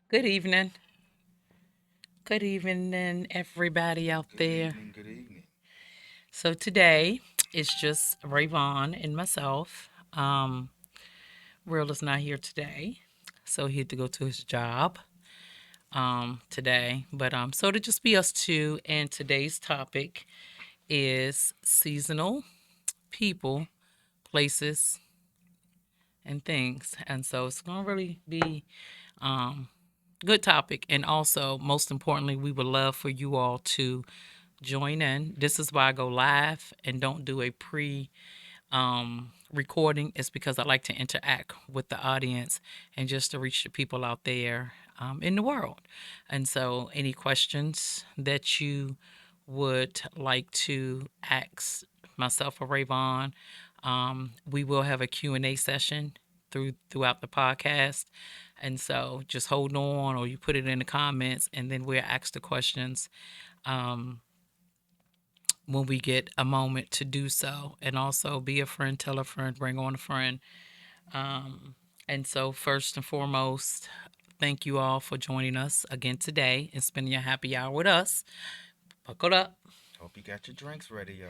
Good evening. Good evening, everybody out Good there. evening. Good evening. So today it's just Revon and myself. Real is not here today, so he had to go to his job today. But so to just be us two, and today's topic is seasonal people, places, and things. And so it's gonna really be um good topic, and also most importantly, we would love for you all to join in. This is why I go live and don't do a pre recording. It's because I like to interact with the audience and just to reach the people out there in the world. And so, any questions that you would like to ask myself or Rayvon, we will have a Q&A session throughout the podcast. And so just hold on, or you put it in the comments, and then we'll ask the questions um, when we get a moment to do so. And also be a friend, tell a friend, bring on a friend. Um, and so, first and foremost, thank you all for joining us again today and spending your happy hour with us. Buckle up. Hope you got your drinks ready, y'all.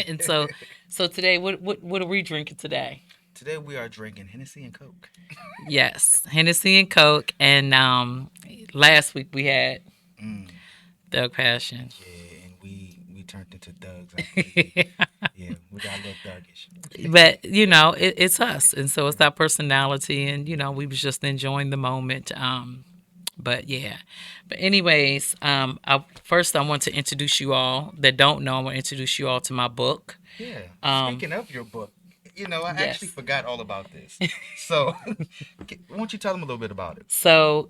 And so today, what are we drinking today? Today we are drinking Hennessy and Coke. Yes, Hennessy and Coke. And last week we had Mm, Doug Passion. yeah, and we turned into Thugs, I believe. Yeah, we got a little thuggish. But it's us, and so it's our personality, and we was just enjoying the moment. But yeah, but anyways, first I want to introduce you all that don't know. I want to introduce you all to my book. Yeah. Um, Speaking of your book, I actually yes. forgot all about this. So, why don't you tell them a little bit about it? So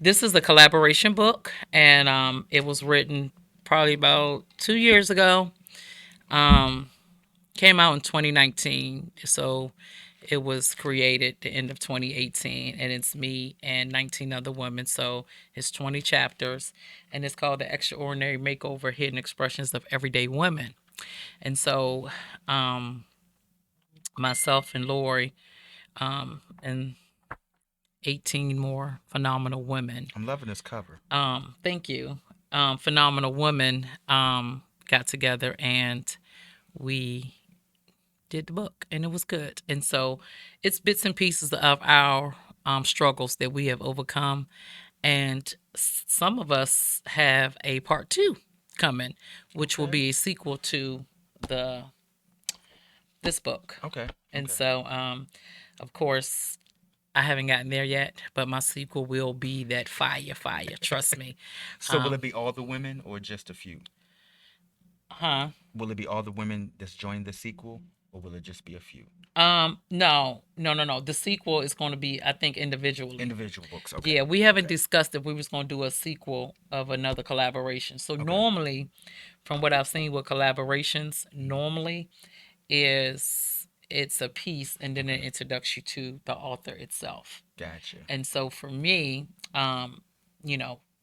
this is a collaboration book, and it was written probably about 2 years ago. Um, Came out in 2019, so it was created the end of 2018, and it's me and 19 other women. So it's 20 chapters, and it's called The Extraordinary Makeover: Hidden Expressions of Everyday Women. And so um, myself and Lori and 18 more phenomenal women. I'm loving this cover. Thank you. Phenomenal women got together, and we did the book, and it was good. And so it's bits and pieces of our struggles that we have overcome. And some of us have a part two coming, which will Okay. be a sequel to the this book. Okay. And Okay. so, of course, I haven't gotten there yet, but my sequel will be that fire, fire. Trust me. So, will it Um, be all the women or just a few? huh? Will it be all the women that's joined the sequel, or will it just be a few? No, no, no, no. The sequel is going to be, I think, individually. Individual books. Okay. Yeah, we haven't Okay. discussed if we was going to do a sequel of another collaboration. So Okay. normally, from what I've seen with collaborations, Mhm. normally is it's a piece and then it Okay. introduces you to the author itself. Gotcha. And so for me,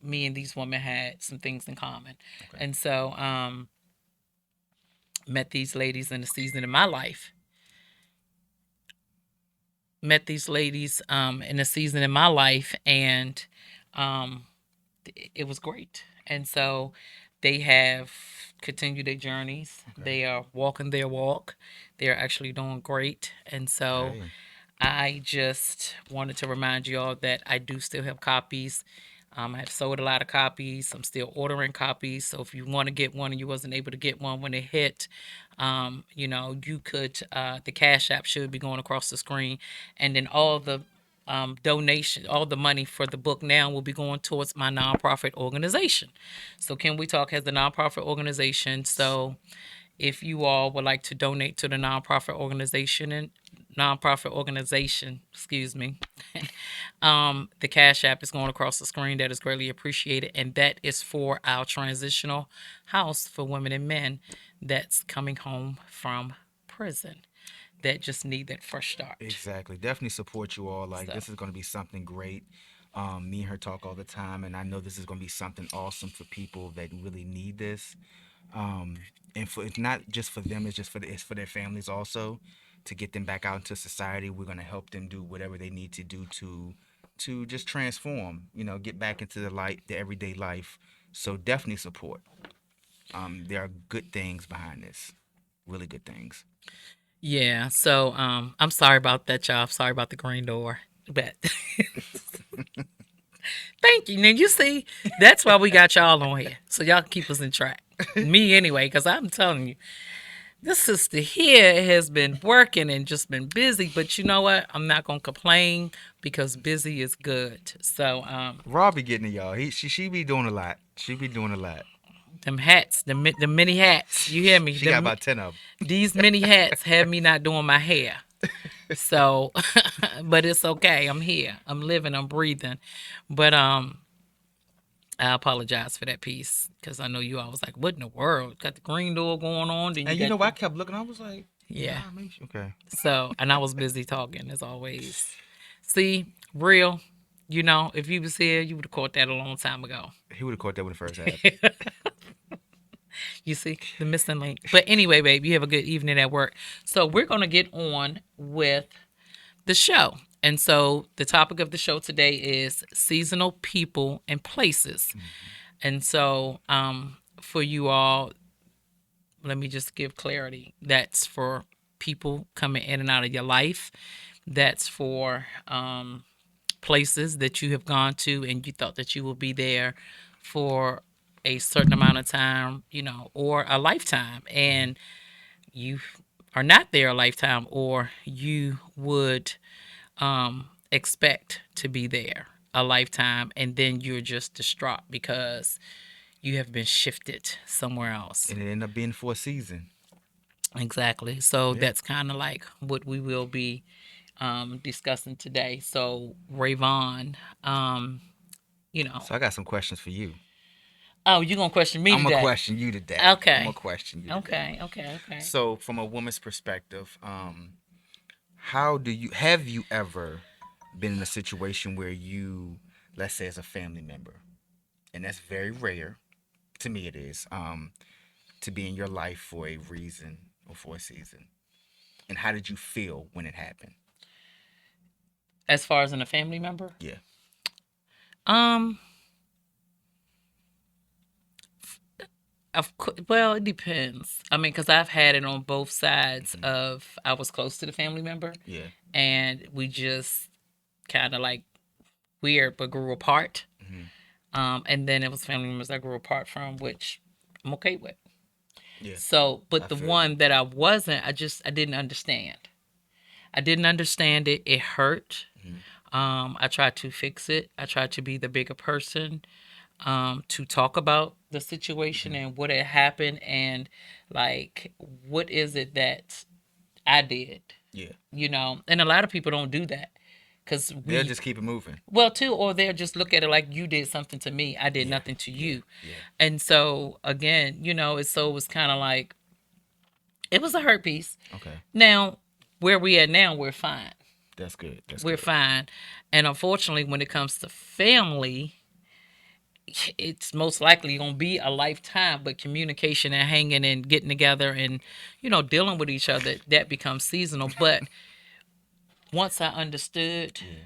me and these women had some things in common. Okay. And so met these ladies in a season in my life. Met these ladies in a season in my life, and um it was great. And so they have continued their journeys. Okay. They are walking their walk. They're actually doing great. And so Hey. I just wanted to remind you all that I do still have copies. I have sold a lot of copies. I'm still ordering copies. So if you want to get one and you wasn't able to get one when it hit, you could. The Cash App should be going across the screen, and then all the donation, all the money for the book now will be going towards my nonprofit organization. So Can We Talk has a nonprofit organization. So if you all would like to donate to the nonprofit organization, excuse me, the Cash App is going across the screen. That is greatly appreciated, and that is for our transitional house for women and men that's coming home from prison that just need that fresh start. Exactly. Definitely support you all. Like, So this is going to be something great. Me and her talk all the time, and I know this is going to be something awesome for people that really need this. Um, and for it's not just for them; it's for their families also, to get them back out into society. We're going to help them do whatever they need to do to to just transform, get back into the everyday life. So definitely support. There are good things behind this, really good things. Yeah. So I'm sorry about that, y'all. Sorry about the green door. But thank you. Now you see, that's why we got y'all on here. So y'all can keep us in track. Me anyway, because I'm telling you, this sister here has been working and just been busy. But you know what? I'm not gonna complain because busy is good. So Robbie getting it, y'all. She be doing a lot. She be doing a lot. them hats, the mini hats. You hear me? She got about 10 of These mini hats have me not doing my hair. them. So, but it's okay. I'm here. I'm living. I'm breathing. But I apologize for that piece because I know you all was like, "What in the world? Got the green door going on, then you And you got know what? I the kept looking. I was like, yeah." maybe okay. So, and I was busy talking as always. See, real. You know, if you was here, you would have caught that a long time ago. He would have caught that when it first happened. You see the missing link. But anyway, babe, you have a good evening at work. So we're gonna get on with the show. And so the topic of the show today is seasonal people and places. And so for you all, let me just give clarity. That's for people coming in and out of your life. That's for places that you have gone to and you thought that you will be there for a certain amount of time, or a lifetime. And you are not there a lifetime, or you would expect to be there a lifetime, and then you're just distraught because you have been shifted somewhere else. And it ended up being for a season. Exactly. So Yeah. that's kind of like what we will be discussing today. So Rayvon, um, you know, So I got some questions for you. oh, you're gonna question me I'm gonna today? question you today. I'm gonna Okay, question you today. okay, okay, okay. So, from a woman's perspective, how do you have you ever been in a situation where you, let's say, as a family member, and that's very rare to me, it is, to be in your life for a reason or for a season, and how did you feel when it happened? As far as in a family member, Yeah. um, well, it depends. I mean, because I've had it on both sides Hmm. of I was close to the family member, Yeah. and we just kind of like weird but grew apart. Hmm. And then it was family members I grew apart from, which I'm okay with. Yeah. So, I but the feel you. one that I wasn't, I didn't understand. I didn't understand it. It hurt. Hmm. I tried to fix it. I tried to be the bigger person, to talk about the situation Hmm. and what had happened and like what is it that I did, Yeah. And a lot of people don't do that because They'll we just keep it moving. well too, or they'll just look at it like you did something to me, I did Yeah. nothing to Yeah. you. Yeah. And so again, it was kind of like it was a hurt piece. Okay. Now where we at now, we're fine. That's good. That's We're good. fine. And unfortunately, when it comes to family, it's most likely going to be a lifetime, but communication and hanging and getting together and, dealing with each other, that becomes seasonal. But once I understood Yeah.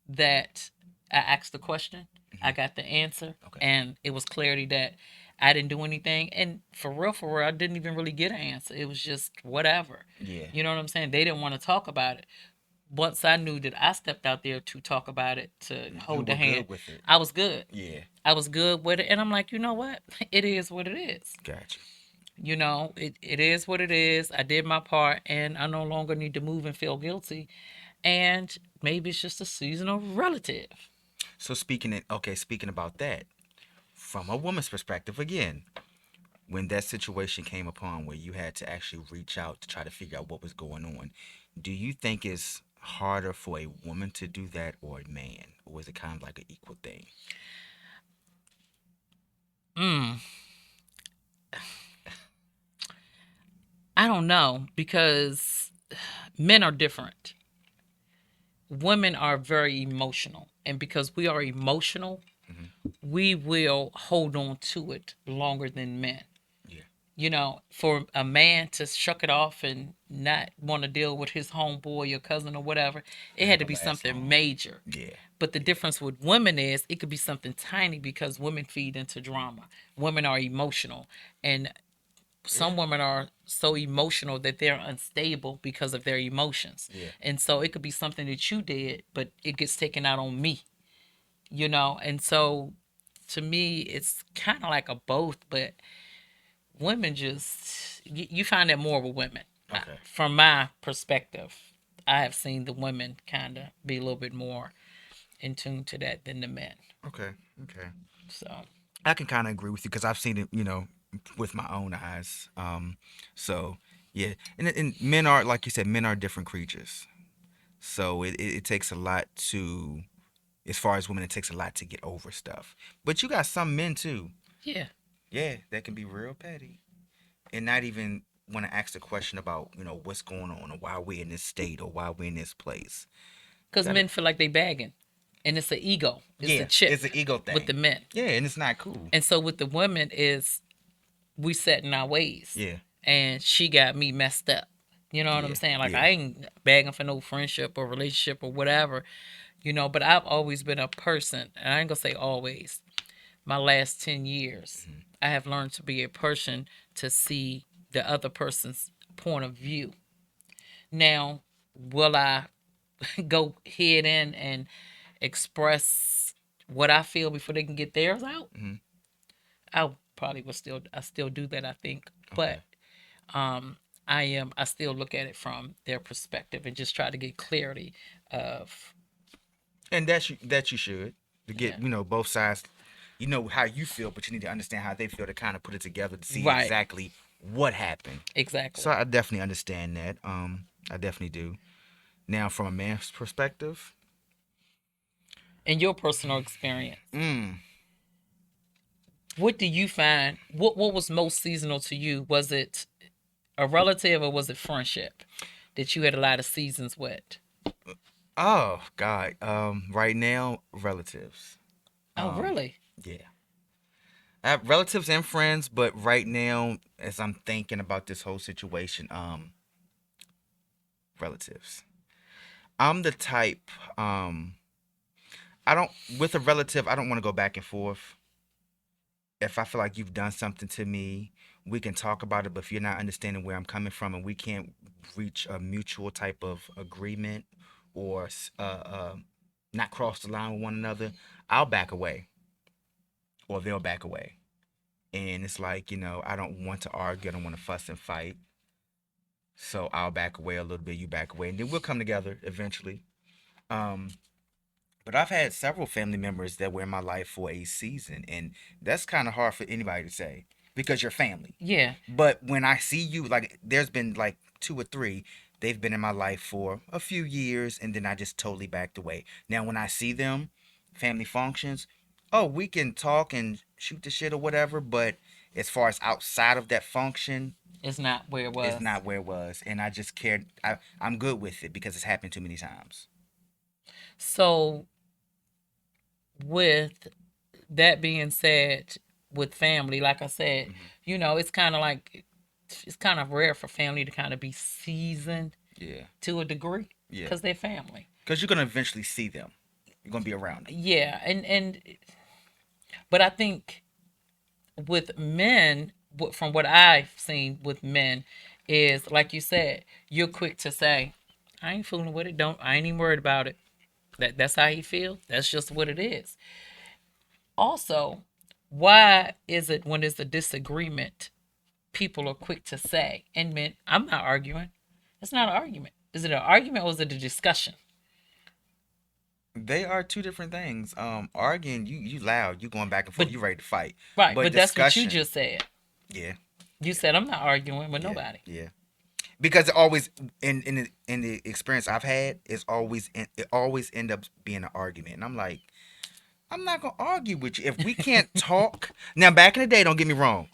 that I asked the question, I Hmm. got the answer, Okay. and it was clarity that I didn't do anything. And for real, I didn't even really get an answer. It was just whatever. Yeah. You know what I'm saying? They didn't want to talk about it. Once I knew that I stepped out there to talk about it, to You hold the were hand, good with it. I was good. Yeah. I was good with it. And I'm like, you know what? It is what it is. Gotcha. It is what it is. I did my part and I no longer need to move and feel guilty. And maybe it's just a seasonal relative. So speaking about that, from a woman's perspective again, when that situation came upon where you had to actually reach out to try to figure out what was going on, do you think it's harder for a woman to do that or a man? Or is it kind of like an equal thing? Mm, I don't know because men are different. Women are very emotional. And because we are emotional, Hmm. we will hold on to it longer than men. Yeah. For a man to shuck it off and not want to deal with his homeboy or cousin or whatever, It it ain't had to gonna be last something long. major. Yeah. But the Yeah. difference with women is it could be something tiny because women feed into drama. Women are emotional, and Yeah. some women are so emotional that they're unstable because of their emotions. Yeah. And so it could be something that you did, but it gets taken out on me. And so to me, it's kind of like a both, but women just, you find that more with women. Okay. From my perspective, I have seen the women kind of be a little bit more in tune to that than the men. Okay. Okay. So, I can kind of agree with you because I've seen it, with my own eyes. So yeah, and men are, like you said, men are different creatures. So it takes a lot to, as far as women, it takes a lot to get over stuff. But you got some men too, yeah. yeah, that can be real petty and not even want to ask the question about what's going on or why we're in this state or why we're in this place. Because That men feel like they begging, and it's the ego, it's the Yeah, chip it's an ego with thing. the men. Yeah, and it's not cool. And so with the women is we set in our ways, Yeah, and she got me messed up. You know what I'm yeah, saying? Like yeah. I ain't begging for no friendship or relationship or whatever. But I've always been a person, and I ain't gonna say always. My last 10 years, Mhm. I have learned to be a person to see the other person's point of view. Now, will I go head in and express what I feel before they can get theirs out? Mhm. I still do that, I think. Okay. But um I still look at it from their perspective and just try to get clarity of And that you should to get yeah. both sides. You know how you feel, but you need to understand how they feel to kind of put it together to see Right, exactly what happened. So exactly. I definitely understand that. I definitely do. Now, from a man's perspective, In your personal experience, mm, what do you find what was most seasonal to you? Was it a relative or was it friendship that you had a lot of seasons with? oh God, right now, relatives. Oh, Um, really? yeah, I have relatives and friends, but right now, as I'm thinking about this whole situation, relatives. I'm the type, I don't with a relative, I don't want to go back and forth. If I feel like you've done something to me, we can talk about it, but if you're not understanding where I'm coming from and we can't reach a mutual type of agreement or not cross the line with one another, I'll back away or they'll back away. And it's like, I don't want to argue, I don't want to fuss and fight. So I'll back away a little bit, you back away, and then we'll come together eventually. Um, But I've had several family members that were in my life for a season, and that's kind of hard for anybody to say because you're family. Yeah, But when I see you, like, there's been like two or three, they've been in my life for a few years, and then I just totally backed away. Now, when I see them, family functions, oh, we can talk and shoot the shit or whatever, but as far as outside of that function, it's not where it it's was. not where it was, and I just cared. I'm good with it because it's happened too many times. So, with that being said, with family, like I said, Hmm. it's kind of like it's kind of rare for family to kind of be seasoned Yeah, to a degree yeah. because they're family. Because you're gonna eventually see them. You're gonna be around them. Yeah, and but I think with men, from what I've seen with men, is like you said, you're quick to say, "I ain't fooling with it. Don't. I ain't even worried about it. That's how he feels. That's just what it is." Also, why is it when there's a disagreement, people are quick to say, and men, I'm not arguing. It's not an argument. Is it an argument or is it a discussion? They are two different things. Arguing, you loud, you going back and forth, But you ready to fight. right, But but that's what you discussion, just said. yeah, You yeah, said I'm not arguing with yeah, nobody. yeah. Because it always in the experience I've had, it always end up being an argument, and I'm like, I'm not gonna argue with you if we can't talk. Now, back in the day, don't get me wrong,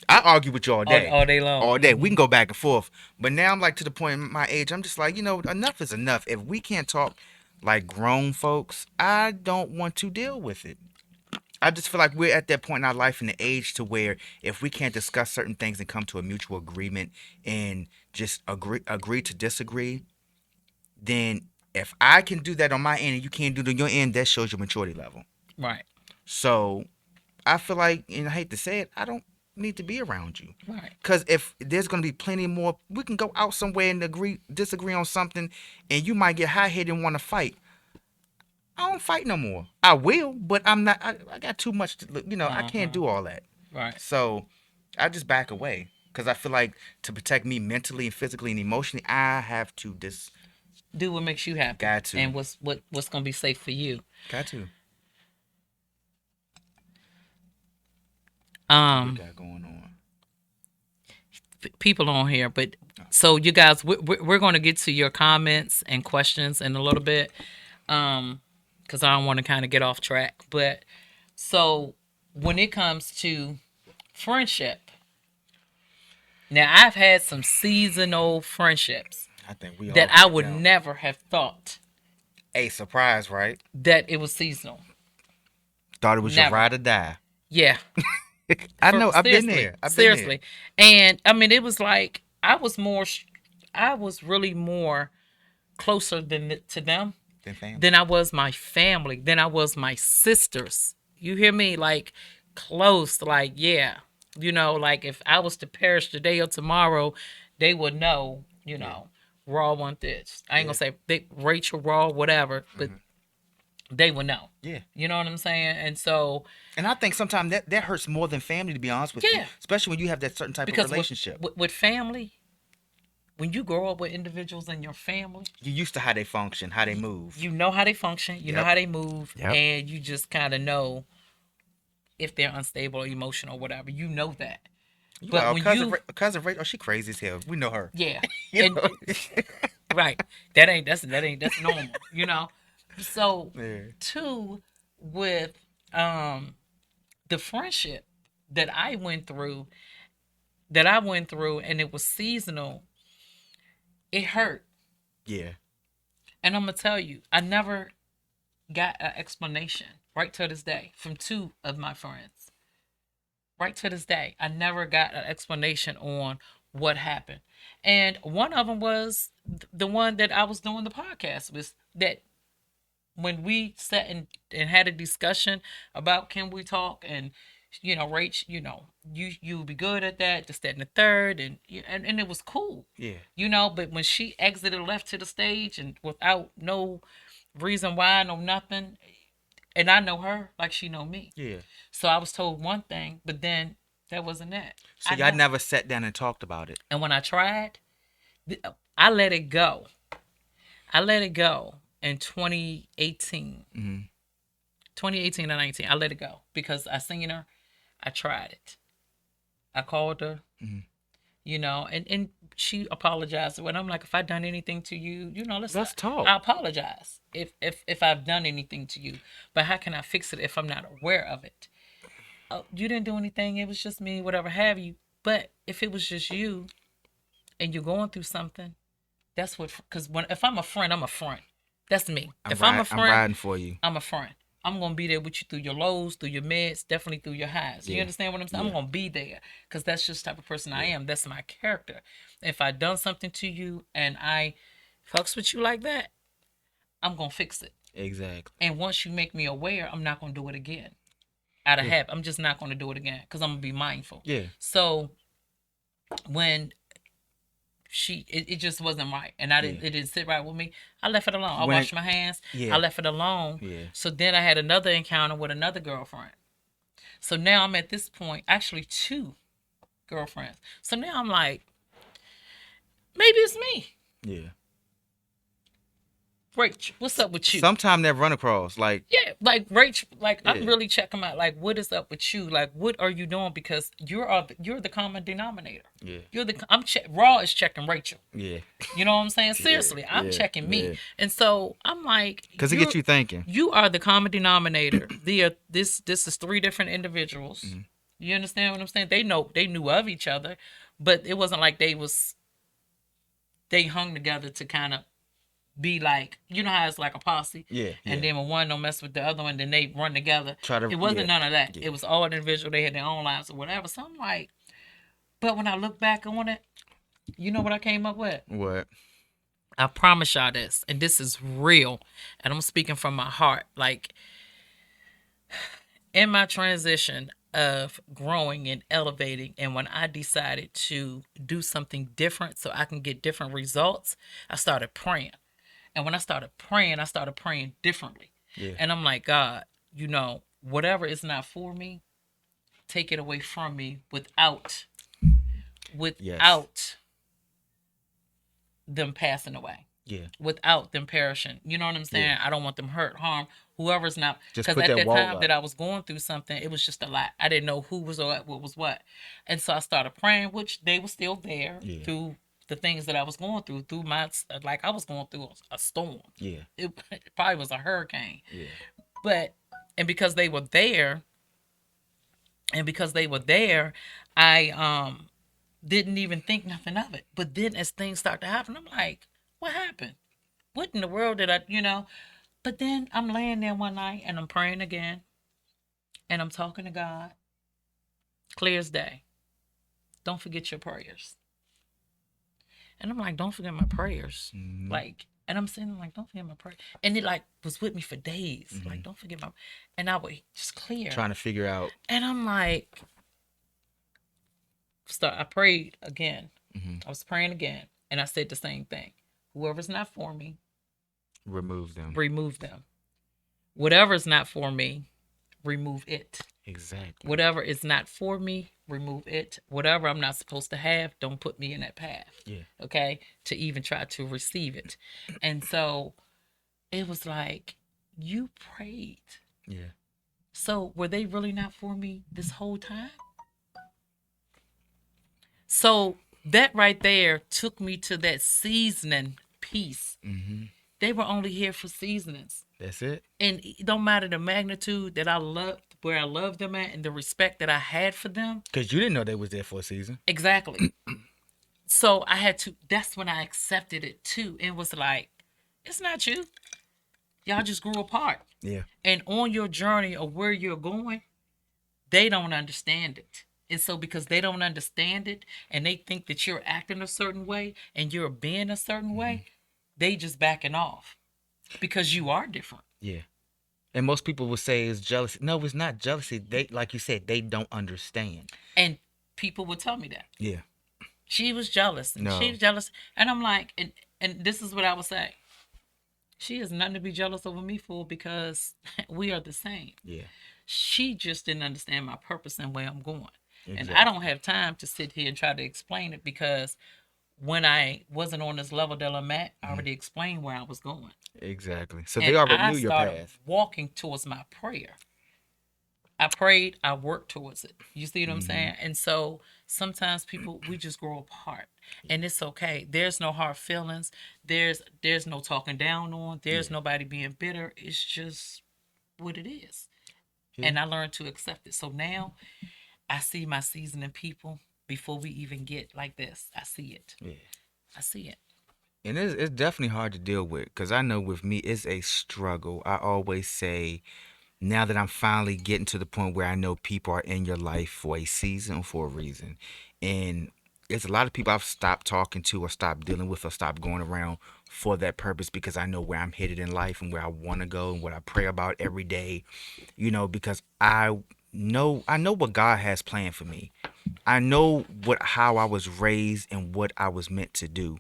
I argue with you All day long. all day. We Hmm. can go back and forth. But now I'm like to the point in my age, I'm just like, enough is enough. If we can't talk like grown folks, I don't want to deal with it. I just feel like we're at that point in our life and the age to where if we can't discuss certain things and come to a mutual agreement and just agree to disagree, then if I can do that on my end and you can't do it on your end, that shows your maturity level. Right. So I feel like, and I hate to say it, I don't need to be around you. Right. Because if there's going to be plenty more, we can go out somewhere and disagree on something, and you might get high headed and want to fight. I don't fight no more. I will, but I'm not. I got too much to look. I can't Uh-huh. do all that. Right. So I just back away because I feel like to protect me mentally and physically and emotionally, I have to Do what makes you happy, got to, and what's gonna be safe for you. got to. What we Um, got going on? People on here, but so you guys, we're going to get to your comments and questions in a little bit, because I don't want to kind of get off track. But so when it comes to friendship, now I've had some seasonal friendships I think we all that I had would them. never have thought Hey, surprise, right? that it was seasonal. Thought it was your Never. ride or die. Yeah. I For know. I've been seriously, there. I've been there. seriously. And I mean, it was like I was really more closer to them Been family. than I was my family, than I was my sisters. You hear me? Like close, like yeah. Like if I was to perish today or tomorrow, they would know, Yeah. Raw want this. I ain't Yeah. gonna say Rachel Raw, whatever, but Hmm. they would know. Yeah. You know what I'm saying? And so And I think sometimes that hurts more than family, to be honest with you. yeah, Especially when you have that certain type of because relationship. with family, when you grow up with individuals in your family, You're used to how they function, how they move. you know how they function, you know Yep. how they move, Yep. and you just kind of know if they're unstable or emotional or whatever. You know that. You like, But oh, when you, cousin Rachel, oh, she crazy as hell. We know her. yeah, You and know? right, that's normal, So, Yeah. two, with um the friendship that I went through, and it was seasonal. It hurt, Yeah. and I'm gonna tell you, I never got an explanation right to this day from two of my friends. Right to this day, I never got an explanation on what happened. And one of them was the one that I was doing the podcast with. That when we sat and had a discussion about can we talk, and Rach, you would be good at that, just that and the third, and it was cool, Yeah. But when she exited, left to the stage, and without no reason why, no nothing, and I know her like she know me. Yeah. So I was told one thing, but then that wasn't it. So y'all never sat down and talked about it. And when I tried, I let it go. I let it go in 2018. Mm-hmm. 2018 and 19. I let it go because I seen her. I tried it. I called her, Mm-hmm. and she apologized. When I'm like, if I done anything to you, Let's talk. I apologize if I've done anything to you. But how can I fix it if I'm not aware of it? Oh, you didn't do anything. It was just me, whatever have you. But if it was just you and you're going through something, that's what. Because if I'm a friend, I'm a friend. That's me. If I'm a I'm friend, riding for you. I'm a friend. I'm gonna be there with you through your lows, through your mids, definitely through your highs. You Yeah. understand what I'm saying? Yeah. I'm gonna be there because that's just the type of person I Yeah. am. That's my character. If I done something to you and I fucks with you like that, I'm gonna fix it. Exactly. And once you make me aware, I'm not gonna do it again. Out of Yeah. habit, I'm just not gonna do it again because I'm gonna be mindful. Yeah. So when it just wasn't right, and it didn't sit right with me. I left it alone. I washed my hands. Yeah. I left it alone. Yeah. So then I had another encounter with another girlfriend. So now I'm at this point, actually two girlfriends. So now I'm like, maybe it's me. Yeah. Rach, what's up with you? Sometime that run across, like, Yeah, like Rach, like I'm Yeah. really checking out. Like, what is up with you? Like, what are you doing? Because you're the common denominator. yeah. Raw is checking Rachel. Yeah. You know what I'm saying? Seriously, I'm yeah, checking me. yeah. And so I'm like, Because it gets you thinking. you are the common denominator. This is three different individuals. Mm-hmm. You understand what I'm saying? They knew of each other, but it wasn't like they hung together to kind of be like, you know how it's like a posse, Yeah, and yeah. then when one don't mess with the other one, then they run together. Try to, It yeah, wasn't none of that. yeah. It was all individual. They had their own lives or whatever. So I'm like, but when I look back on it, you know what I came up with? What? I promise y'all this, and this is real, and I'm speaking from my heart. Like in my transition of growing and elevating, and when I decided to do something different so I can get different results, I started praying. And when I started praying differently. Yeah. And I'm like, God, whatever is not for me, take it away from me Yes. without them passing away, Yeah. without them perishing. You know what I'm Yeah. saying? I don't want them hurt, harm, whoever's not. Just Because put at that that wall time up. that I was going through something, it was just a lot. I didn't know who was what was what. And so I started praying, which they were still there Yeah. through the things that I was going through my, like I was going through a storm. Yeah. It probably was a hurricane. Yeah. But, and because they were there, and because they were there, I didn't even think nothing of it. But then as things start to happen, I'm like, what happened? What in the world did I? But then I'm laying there one night and I'm praying again and I'm talking to God, clear as day. Don't forget your prayers. And I'm like, don't forget my prayers. Mm-hmm. Like, and I'm saying like, don't forget my prayer. And it like was with me for days. Mm-hmm. Like, don't forget my, and I would just clear. Trying to figure out. And I'm like, I prayed again. Mm-hmm. I was praying again. And I said the same thing. Whoever's not for me, Remove them. remove them. Whatever's not for me, remove it. Exactly. Whatever is not for me, remove it. Whatever I'm not supposed to have, don't put me in that path. Yeah. Okay? To even try to receive it. And so it was like, you prayed. Yeah. So were they really not for me this whole time? So that right there took me to that seasoning piece. Mm-hmm. They were only here for seasonings. That's it. And it don't matter the magnitude that I loved, where I loved them at, and the respect that I had for them. Because you didn't know they was there for a season. Exactly. So I had to, that's when I accepted it too. It was like, it's not you. Y'all just grew apart. Yeah. And on your journey of where you're going, they don't understand it. And so because they don't understand it and they think that you're acting a certain way and you're being a certain Mm-hmm. way, they just backing off because you are different. Yeah. And most people would say it's jealousy. No, it's not jealousy. They, like you said, they don't understand. And people would tell me that. Yeah. She was jealous and No. she's jealous. And I'm like, and this is what I would say. She has nothing to be jealous over me for because we are the same. Yeah. She just didn't understand my purpose and where I'm going. And I Exactly. don't have time to sit here and try to explain it because when I wasn't on this level that I'm at, I Mm-hmm. already explained where I was going. Exactly. So they And already I knew your started path. walking towards my prayer. I prayed, I worked towards it. You see what I'm Mm-hmm. saying? And so sometimes people we just grow apart. And it's okay. There's no hard feelings. There's no talking down on. There's Yeah. nobody being bitter. It's just what it is. Yeah. And I learned to accept it. So now I see my seasoning people before we even get like this. I see it. Yeah. I see it. And it's definitely hard to deal with because I know with me it's a struggle. I always say now that I'm finally getting to the point where I know people are in your life for a season or for a reason. And there's a lot of people I've stopped talking to or stopped dealing with or stopped going around for that purpose because I know where I'm headed in life and where I want to go and what I pray about every day, because I know what God has planned for me. I know what how I was raised and what I was meant to do.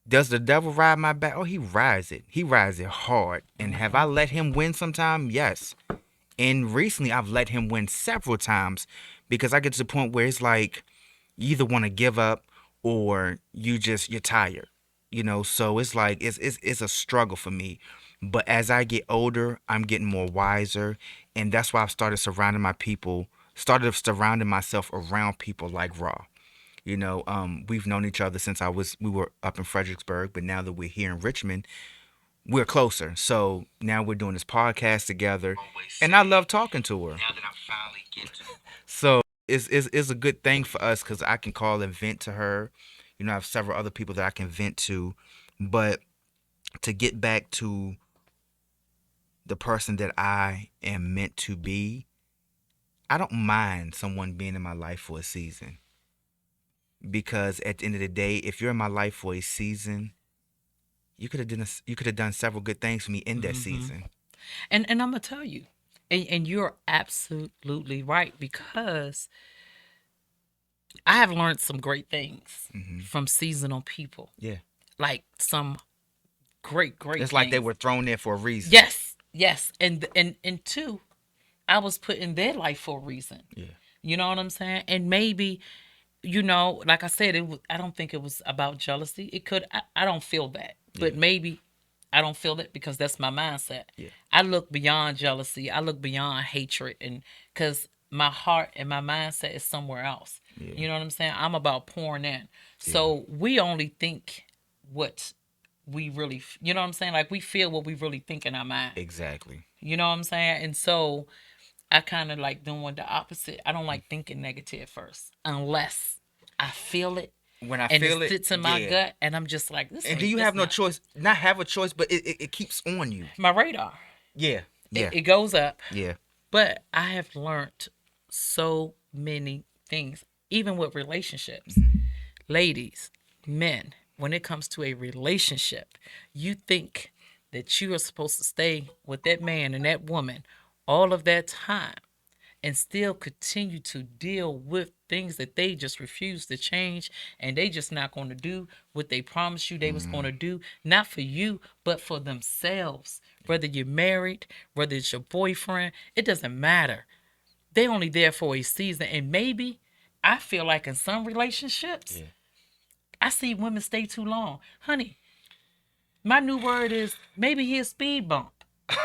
Does the devil ride my back? Oh, he rides it. He rides it hard. And have I Mm-hmm. let him win sometime? Yes. And recently I've let him win several times because I get to the point where it's like you either want to give up or you're tired. So it's like it's a struggle for me. But as I get older, I'm getting more wiser, and that's why I've started surrounding myself around people like Raw. We've known each other since we were up in Fredericksburg, but now that we're here in Richmond, we're closer. So now we're doing this podcast together, and I love talking to her. So it's a good thing for us because I can call and vent to her. I have several other people that I can vent to, but to get back to the person that I am meant to be, I don't mind someone being in my life for a season. Because at the end of the day, if you're in my life for a season, you could have done several good things for me in that Hmm. season. And I'm gonna tell you, and you're absolutely right, because I have learned some great things Hmm. from seasonal people, Yeah. like some great It's like they things. were thrown there for a reason. Yes, yes, and two, I was put in their life for a reason. Yeah. You know what I'm saying? And maybe, like I said, I don't think it was about jealousy. It could. I don't feel that, Yeah. but maybe I don't feel that because that's my mindset. Yeah. I look beyond jealousy. I look beyond hatred, and because my heart and my mindset is somewhere else. Yeah. You know what I'm saying? I'm about pouring in. Yeah. So we only think what we really, you know what I'm saying? Like we feel what we really think in our mind. Exactly. You know what I'm saying? And so I kind of like doing the opposite. I don't like thinking negative first unless I feel it When I and it feel it, sits in my yeah. gut, and I'm just like, And do you this have no not choice? Not have a choice, but it keeps on you. my radar. Yeah. It, Yeah. it goes up. Yeah. But I have learned so many things, even with relationships. Hmm. Ladies, men, when it comes to a relationship, you think that you are supposed to stay with that man and that woman all of that time and still continue to deal with things that they just refuse to change, and they just not going to do what they promised you they was going Hmm. to do, not for you but for themselves. Whether you're married, whether it's your boyfriend, it doesn't matter. They only there for a season. And maybe I feel like in some relationships Yeah. I see women stay too long. Honey, my new word is maybe he a speed bump. Yeah.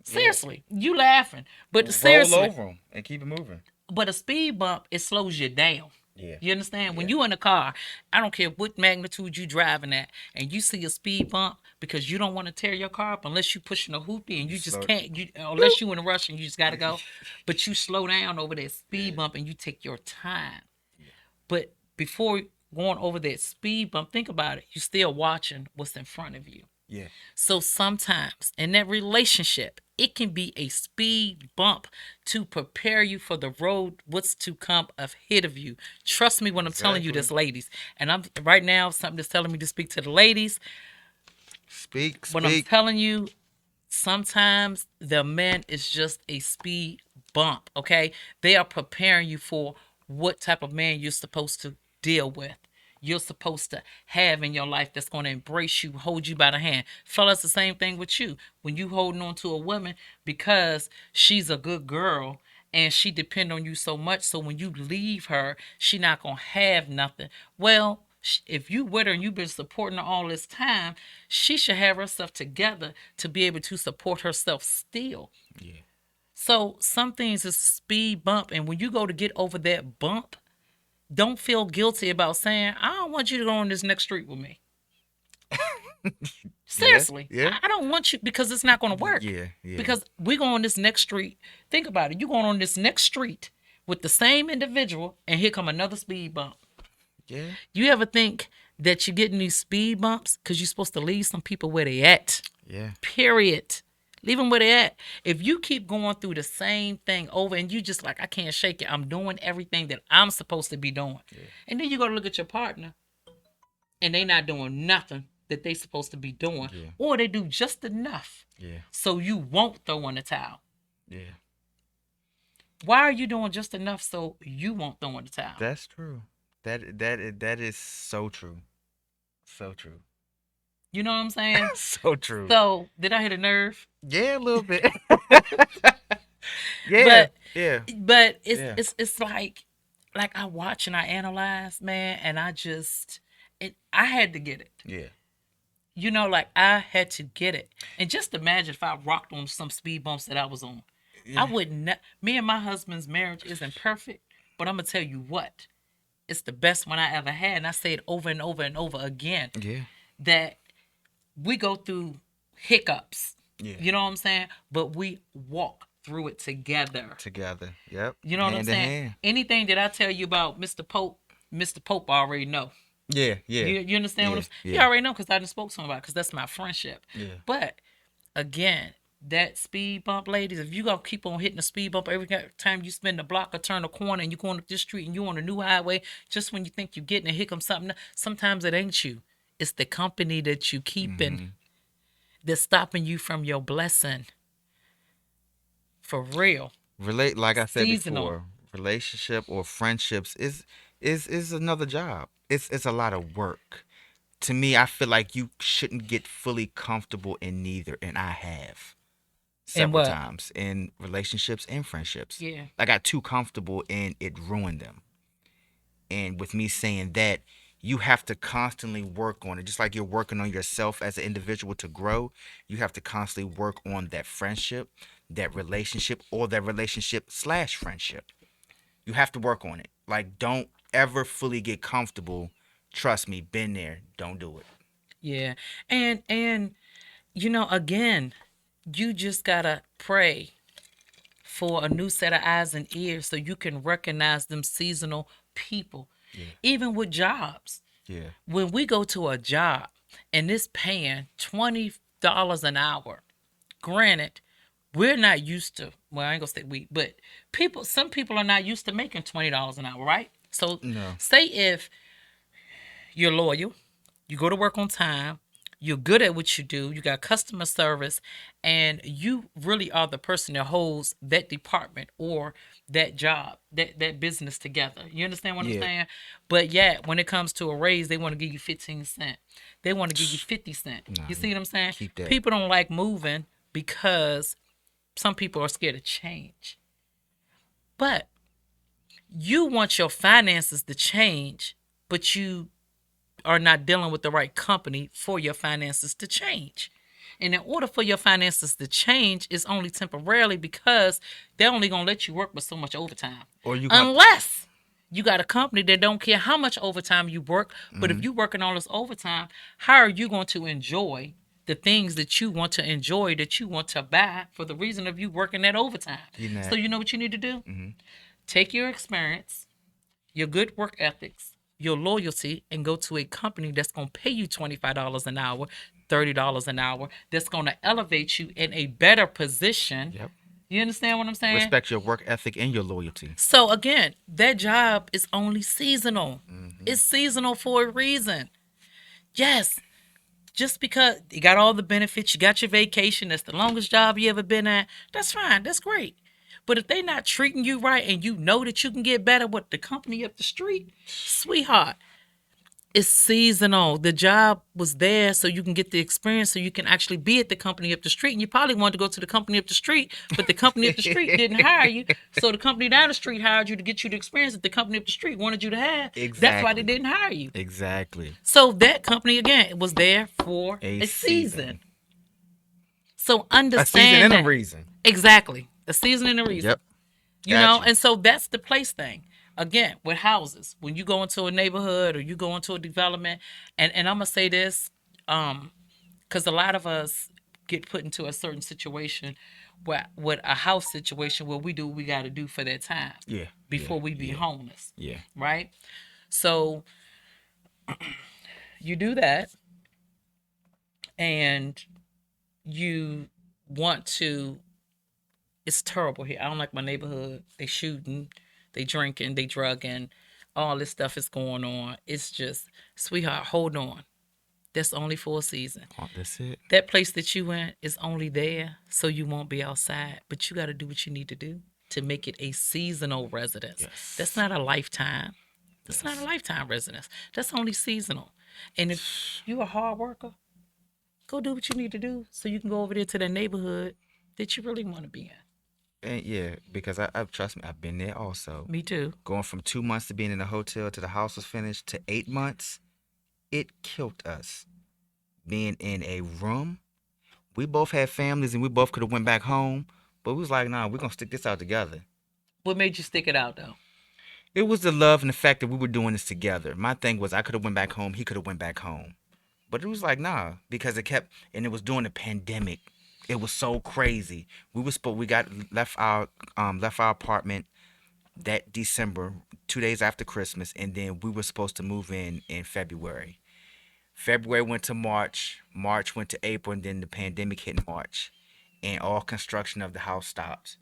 Seriously, you laughing, but Roll seriously, over them and keep it moving. but a speed bump, it slows you down. Yeah. You understand? When Yeah. you in a car, I don't care what magnitude you driving at, and you see a speed bump because you don't want to tear your car up unless you pushing a hoopty and You you just slow. can't. Unless you in a rush and you just gotta go, but you slow down over that speed Yeah. bump and you take your time. Yeah. But before going over that speed bump, think about it. You still watching what's in front of you. Yeah. So sometimes in that relationship, it can be a speed bump to prepare you for the road, what's to come ahead of you. Trust me when I'm telling you Exactly. this, ladies. And I'm right now, something that's telling me to speak to the ladies. Speak. When I'm Speak. telling you, sometimes the man is just a speed bump, okay? They are preparing you for what type of man you're supposed to deal with. You're supposed to have in your life that's going to embrace you, hold you by the hand. Fellas, the same thing with you. When you holding on to a woman because she's a good girl and she depend on you so much, so when you leave her, she not going to have nothing. Well, if you with her and you've been supporting her all this time, she should have herself together to be able to support herself still. Yeah. So some things is a speed bump, and when you go to get over that bump, don't feel guilty about saying, I don't want you to go on this next street with me. Yeah. Seriously, Yeah. I don't want you, because it's not going to work. Yeah. Yeah. Because we go on this next street. Think about it. You going on this next street with the same individual, and here come another speed bump. Yeah. You ever think that you're getting these speed bumps because you're supposed to leave some people where they at? Yeah. Period. Leave them where they at. If you keep going through the same thing over and you just like, I can't shake it. I'm doing everything that I'm supposed to be doing. Yeah. And then you go to look at your partner and they not doing nothing that they supposed to be doing. Yeah. Or they do just enough Yeah. so you won't throw in the towel. Yeah. Why are you doing just enough so you won't throw in the towel? That's true. That is so true. So true. You know what I'm saying? So true. So did I hit a nerve? Yeah, a little bit. Yeah. But Yeah. but it's Yeah. it's it's like I watch and I analyze, man, and I had to get it. Yeah. Like I had to get it. And just imagine if I rocked on some speed bumps that I was on. I Yeah. wouldn't. Me and my husband's marriage isn't perfect, but I'm gonna tell you what, it's the best one I ever had, and I say it over and over and over again. Yeah. That we go through hiccups. Yeah. You know what I'm saying? But we walk through it together. Together. Yep. You know what I'm Hand in saying? hand. Anything that I tell you about Mr. Pope, Mr. Pope already know. Yeah, yeah, You understand what I'm yeah, saying? You yeah, already know because I just spoke to him about it because that's my friendship. yeah. But again, that speed bump, ladies, if you gonna keep on hitting the speed bump every time you spin the block or turn a corner and you going up this street and you on a new highway, just when you think you're getting it, here comes something. Sometimes it ain't you. It's the company that you keeping Hmm. that's stopping you from your blessing. For real. Relate, like I said Seasonal. before, relationship or friendships is another job. It's a lot of work. To me, I feel like you shouldn't get fully comfortable in neither, and I have And several what? times in relationships and friendships. Yeah. I got too comfortable and it ruined them. And with me saying that, you have to constantly work on it. Just like you're working on yourself as an individual to grow, you have to constantly work on that friendship, that relationship, or that relationship slash friendship. You have to work on it. Like, don't ever fully get comfortable. Trust me, been there. Don't do it. Yeah. And again, you just gotta pray for a new set of eyes and ears so you can recognize them seasonal people. Yeah, Even with jobs. yeah. When we go to a job and it's paying $20 an hour, granted, we're not used to, well, I ain't gonna say we, but some people are not used to making $20 an hour, right? So No. say if you're loyal, you go to work on time, you're good at what you do, you got customer service, and you really are the person that holds that department or that job, that business together. You understand what I'm Yeah. saying? But yet, when it comes to a raise, they want to give you 15 cents. They want to give you 50 cents. Nah, You see what I'm saying? keep that. People don't like moving because some people are scared of change. But you want your finances to change, but you are not dealing with the right company for your finances to change. And in order for your finances to change, it's only temporarily because they're only gonna let you work with so much overtime. Or you going Unless you got a company that don't care how much overtime you work, but if mm-hmm. you working all this overtime, how are you going to enjoy the things that you want to enjoy, that you want to buy for the reason of you working that overtime? Getting So that. you know what you need to do? Mm-hmm. Take your experience, your good work ethics, your loyalty, and go to a company that's going to pay you $25 an hour, $30 an hour, that's going to elevate you in a better position. Yep. You understand what I'm saying? Respect your work ethic and your loyalty. So, again, that job is only seasonal. Mm-hmm. It's seasonal for a reason. Yes, just because you got all the benefits, you got your vacation, that's the longest job you ever been at, that's fine, that's great. But if they not treating you right and you know that you can get better with the company up the street, sweetheart, it's seasonal. The job was there so you can get the experience so you can actually be at the company up the street. And you probably wanted to go to the company up the street, but the company up the street didn't hire you. So the company down the street hired you to get you the experience that the company up the street wanted you to have. That's why they Exactly. didn't hire you. Exactly. So that company again was there for A a season. season. So A season understand and a that. reason. Exactly. A season and a reason. Yep. Got you. And so that's the place thing. Again, with houses, when you go into a neighborhood or you go into a development, and I'm gonna say this, because a lot of us get put into a certain situation where with a house situation where we do what we got to do for that time Yeah. Yeah. before we be Yeah. homeless, Yeah. right? So you do that, and you want to. It's terrible here. I don't like my neighborhood. They shooting, they drinking, they drugging, all this stuff is going on. It's just, sweetheart, hold on. That's only for a season. Oh, that's it. That place that you in is only there so you won't be outside. But you got to do what you need to do to make it a seasonal residence. That's Yes. not a lifetime. That's not a Yes. lifetime residence. That's only seasonal. And if you a hard worker, go do what you need to do so you can go over there to the neighborhood that you really want to be in. And yeah, because I trust me, I've been there also. Me too. Going from 2 months to being in a hotel to the house was finished to 8 months, it killed us. Being in a room, we both had families and we both could have went back home, but we was like, nah, we're gonna stick this out together. What made you stick it out though? It was the love and the fact that we were doing this together. My thing was I could have went back home, he could have went back home. But it was like, nah, because it kept, and it was during the pandemic. It was so crazy. We got left our apartment that December, 2 days after Christmas, and then we were supposed to move in February. February went to March, March went to April, and then the pandemic hit in March, and all construction of the house stopped.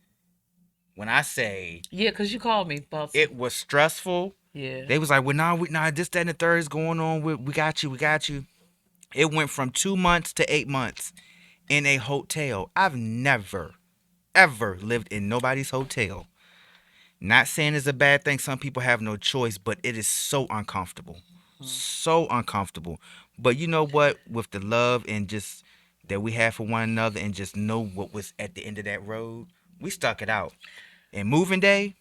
When I say Yeah, because you called me about some. it was stressful, Yeah. they was like, "Well, nah, this, that, and the third is going on. We got you, we got you." It went from 2 months to 8 months in a hotel. I've never ever lived in nobody's hotel. Not saying it's a bad thing. Some people have no choice, but it is so uncomfortable. Mm. So uncomfortable. But you know what? With the love and just that we have for one another and just know what was at the end of that road, we stuck it out. And moving day,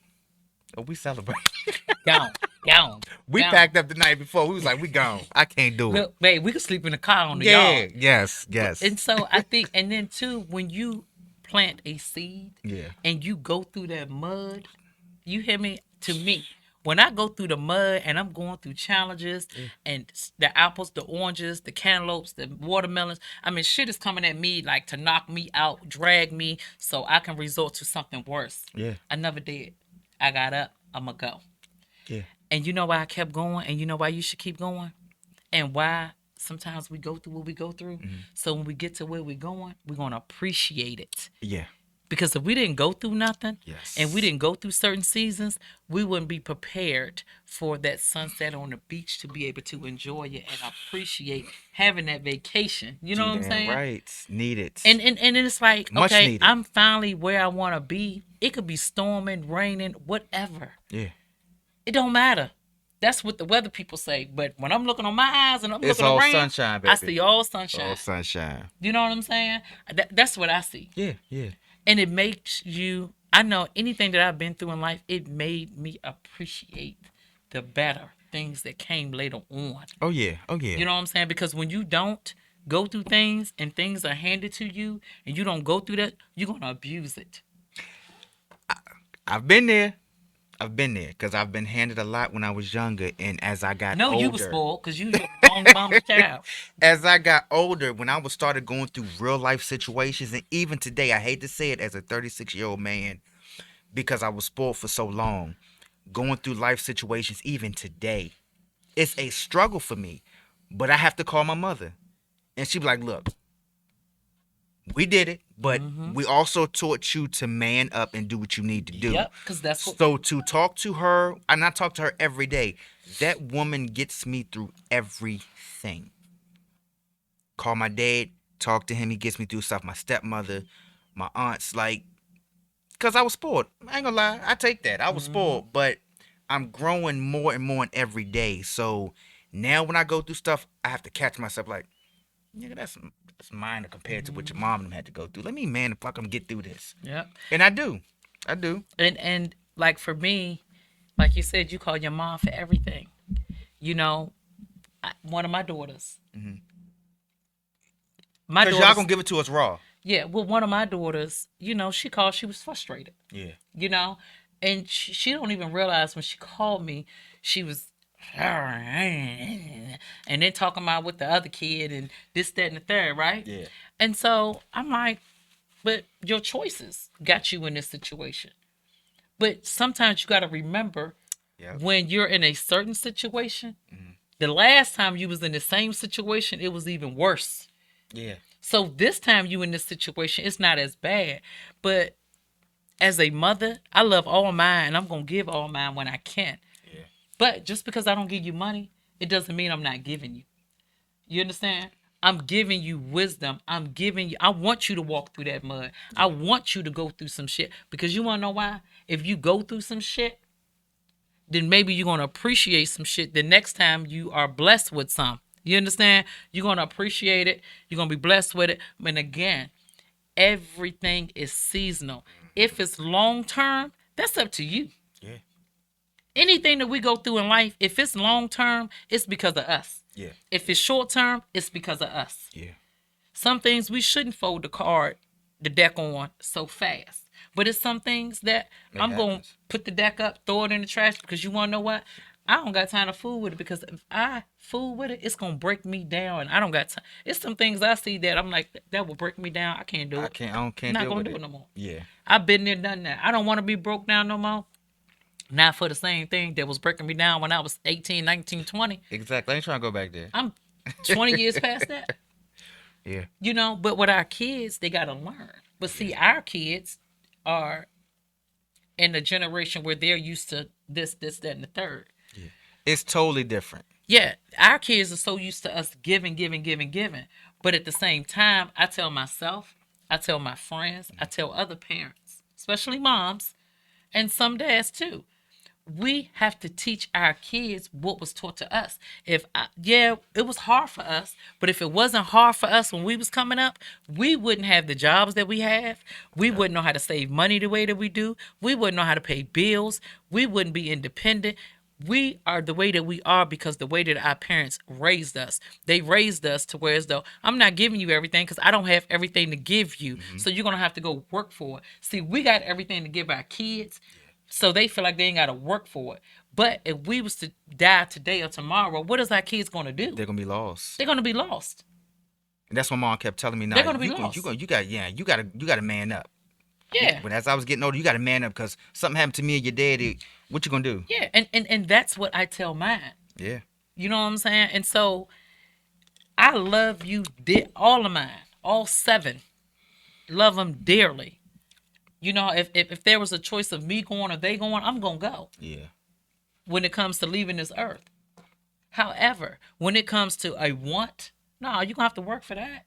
oh, we celebrate. Gone. Gone. We Gone. packed up the night before. We was like, we gone. I can't do it. Look, babe, we could sleep in the car on the Yeah, yard. yes, But yes. and so I think, and then too, when you plant a seed Yeah. and you go through that mud, you hear me? To me, when I go through the mud and I'm going through challenges Yeah. and the apples, the oranges, the cantaloupes, the watermelons, I mean, shit is coming at me like to knock me out, drag me, so I can resort to something worse. Yeah. I never did. I got up. I'ma go. Yeah. And you know why I kept going, and you know why you should keep going, and why sometimes we go through what we go through. Mhm. So when we get to where we're going, we're gonna appreciate it. Yeah. Because if we didn't go through nothing and we Yes. didn't go through certain seasons, we wouldn't be prepared for that sunset on the beach to be able to enjoy it and appreciate having that vacation. You know You what I'm damn saying? right. Need it. And it's like, Much okay, needed. I'm finally where I want to be. It could be storming, raining, whatever. Yeah. It don't matter. That's what the weather people say. But when I'm looking on my eyes and I'm It's looking all around, sunshine, I baby. see all All sunshine. sunshine. You know what I'm saying? That's what I see. Yeah, yeah. And it makes you, I know anything that I've been through in life, it made me appreciate the better things that came later on. Oh yeah. Oh yeah. You know what I'm saying? Because when you don't go through things and things are handed to you and you don't go through that, you're going to abuse it. I've been there. I've been there because I've been handed a lot when I was younger, and as I got No, you were older, spoiled because you your own mama's child. as I got older, when I was started going through real life situations, and even today, I hate to say it as a 36-year-old man because I was spoiled for so long, going through life situations, even today, it's a struggle for me. But I have to call my mother, and she be like, "Look, we did it, but Mm-hmm. we also taught you to man up and do what you need to do." Yep, because that's what. So to talk to her, and I talk to her every day, that woman gets me through everything. Call my dad, talk to him, he gets me through stuff. My stepmother, my aunts, like, because I was spoiled. I ain't gonna lie, I take that. I was Mm-hmm. spoiled, but I'm growing more and more every day. So now when I go through stuff, I have to catch myself like, nigga, that's minor compared to what your mom and them had to go through. Let me man the fuck them get through this. Yep. And I do. I do. And like for me, like you said, you call your mom for everything. You know, one of my daughters. Mhm. My Cause y'all daughters, gonna give it to us raw. yeah, well, one of my daughters, she called, she was frustrated, Yeah. you know, and she don't even realize when she called me, she was, and then talking about with the other kid and this, that, and the third, right? Yeah. And so I'm like, but your choices got you in this situation. But sometimes you got to remember Yep. when you're in a certain situation, Mhm. the last time you was in the same situation, it was even worse. Yeah. So this time you in this situation, it's not as bad. But as a mother, I love all mine and I'm gonna give all mine when I can. Yeah. But just because I don't give you money, it doesn't mean I'm not giving you. You understand? I'm giving you wisdom. I want you to walk through that mud. I want you to go through some shit. Because you wanna know why? If you go through some shit, then maybe you're gonna appreciate some shit the next time you are blessed with some. You understand? You're gonna appreciate it. You're gonna be blessed with it. And again, everything is seasonal. If it's long term, that's up to you. Yeah. Anything that we go through in life, if it's long term, it's because of us. Yeah. If it's short term, it's because of us. Yeah. Some things we shouldn't fold the deck on so fast. But it's some things that It I'm going to happens. put the deck up, throw it in the trash because you want to know what? I don't got time to fool with it because if I fool with it, it's going to break me down and I don't got time. It's some things I see that I'm like, that will break me down. I can't do I it. can't. I don't. I'm Can't not deal going with to do it. it no more. Yeah. I've been there, done that. I don't want to be broke down no more. Not for the same thing that was breaking me down when I was 18, 19, 20. Exactly. I ain't trying to go back there. I'm 20 years past that. Yeah. But with our kids, they got to learn. But Yeah. see, our kids are in a generation where they're used to this, that, and the third. Yeah. It's totally different. Yeah, our kids are so used to us giving, giving, giving, giving. But at the same time, I tell myself, I tell my friends, I tell other parents, especially moms and some dads too. We have to teach our kids what was taught to us. Yeah, it was hard for us, but if it wasn't hard for us when we was coming up, we wouldn't have the jobs that we have. We Yep. wouldn't know how to save money the way that we do. We wouldn't know how to pay bills. We wouldn't be independent. We are the way that we are because the way that our parents raised us. They raised us to where as though I'm not giving you everything because I don't have everything to give you. Mm-hmm. So you're gonna have to go work for it. See, we got everything to give our kids, so they feel like they ain't got to work for it. But if we was to die today or tomorrow, what is our kids going to do? They're gonna be lost. They're going to be lost. And that's what mom kept telling me. They're Nah, going to be you lost. going you got yeah, you got to man up. Yeah. But as I was getting older, you got to man up because something happened to me and your daddy. What you gonna do? Yeah. And that's what I tell mine. Yeah. You know what I'm saying? And so I love you, all of mine, all seven. Love them dearly. If there was a choice of me going or they going, I'm going to go Yeah. when it comes to leaving this earth. However, when it comes to a want, no, you're going to have to work for that.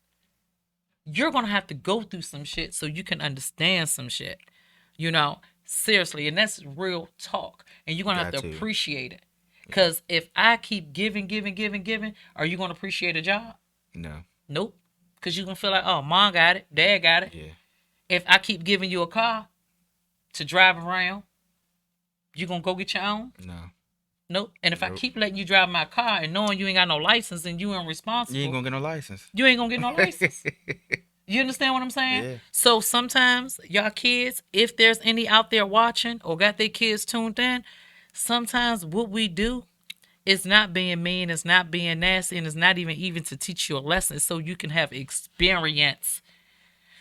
You're going to have to go through some shit so you can understand some shit. Seriously. And that's real talk. And you're going to have Got to to. appreciate it. Because if I keep giving, giving, giving, giving, are you going to appreciate a job? No. Nope. Because you're going to feel like, oh, mom got it. Dad got it. Yeah. If I keep giving you a car to drive around, you going to go get your own? No. Nope. And if I Nope. keep letting you drive my car and knowing you ain't got no license and you irresponsible, You ain't gonna get no license. you ain't gonna get no license. You understand what I'm saying? Yeah. So sometimes y'all kids, if there's any out there watching or got their kids tuned in, sometimes what we do is not being mean, it's not being nasty, and it's not even to teach you a lesson so you can have experience.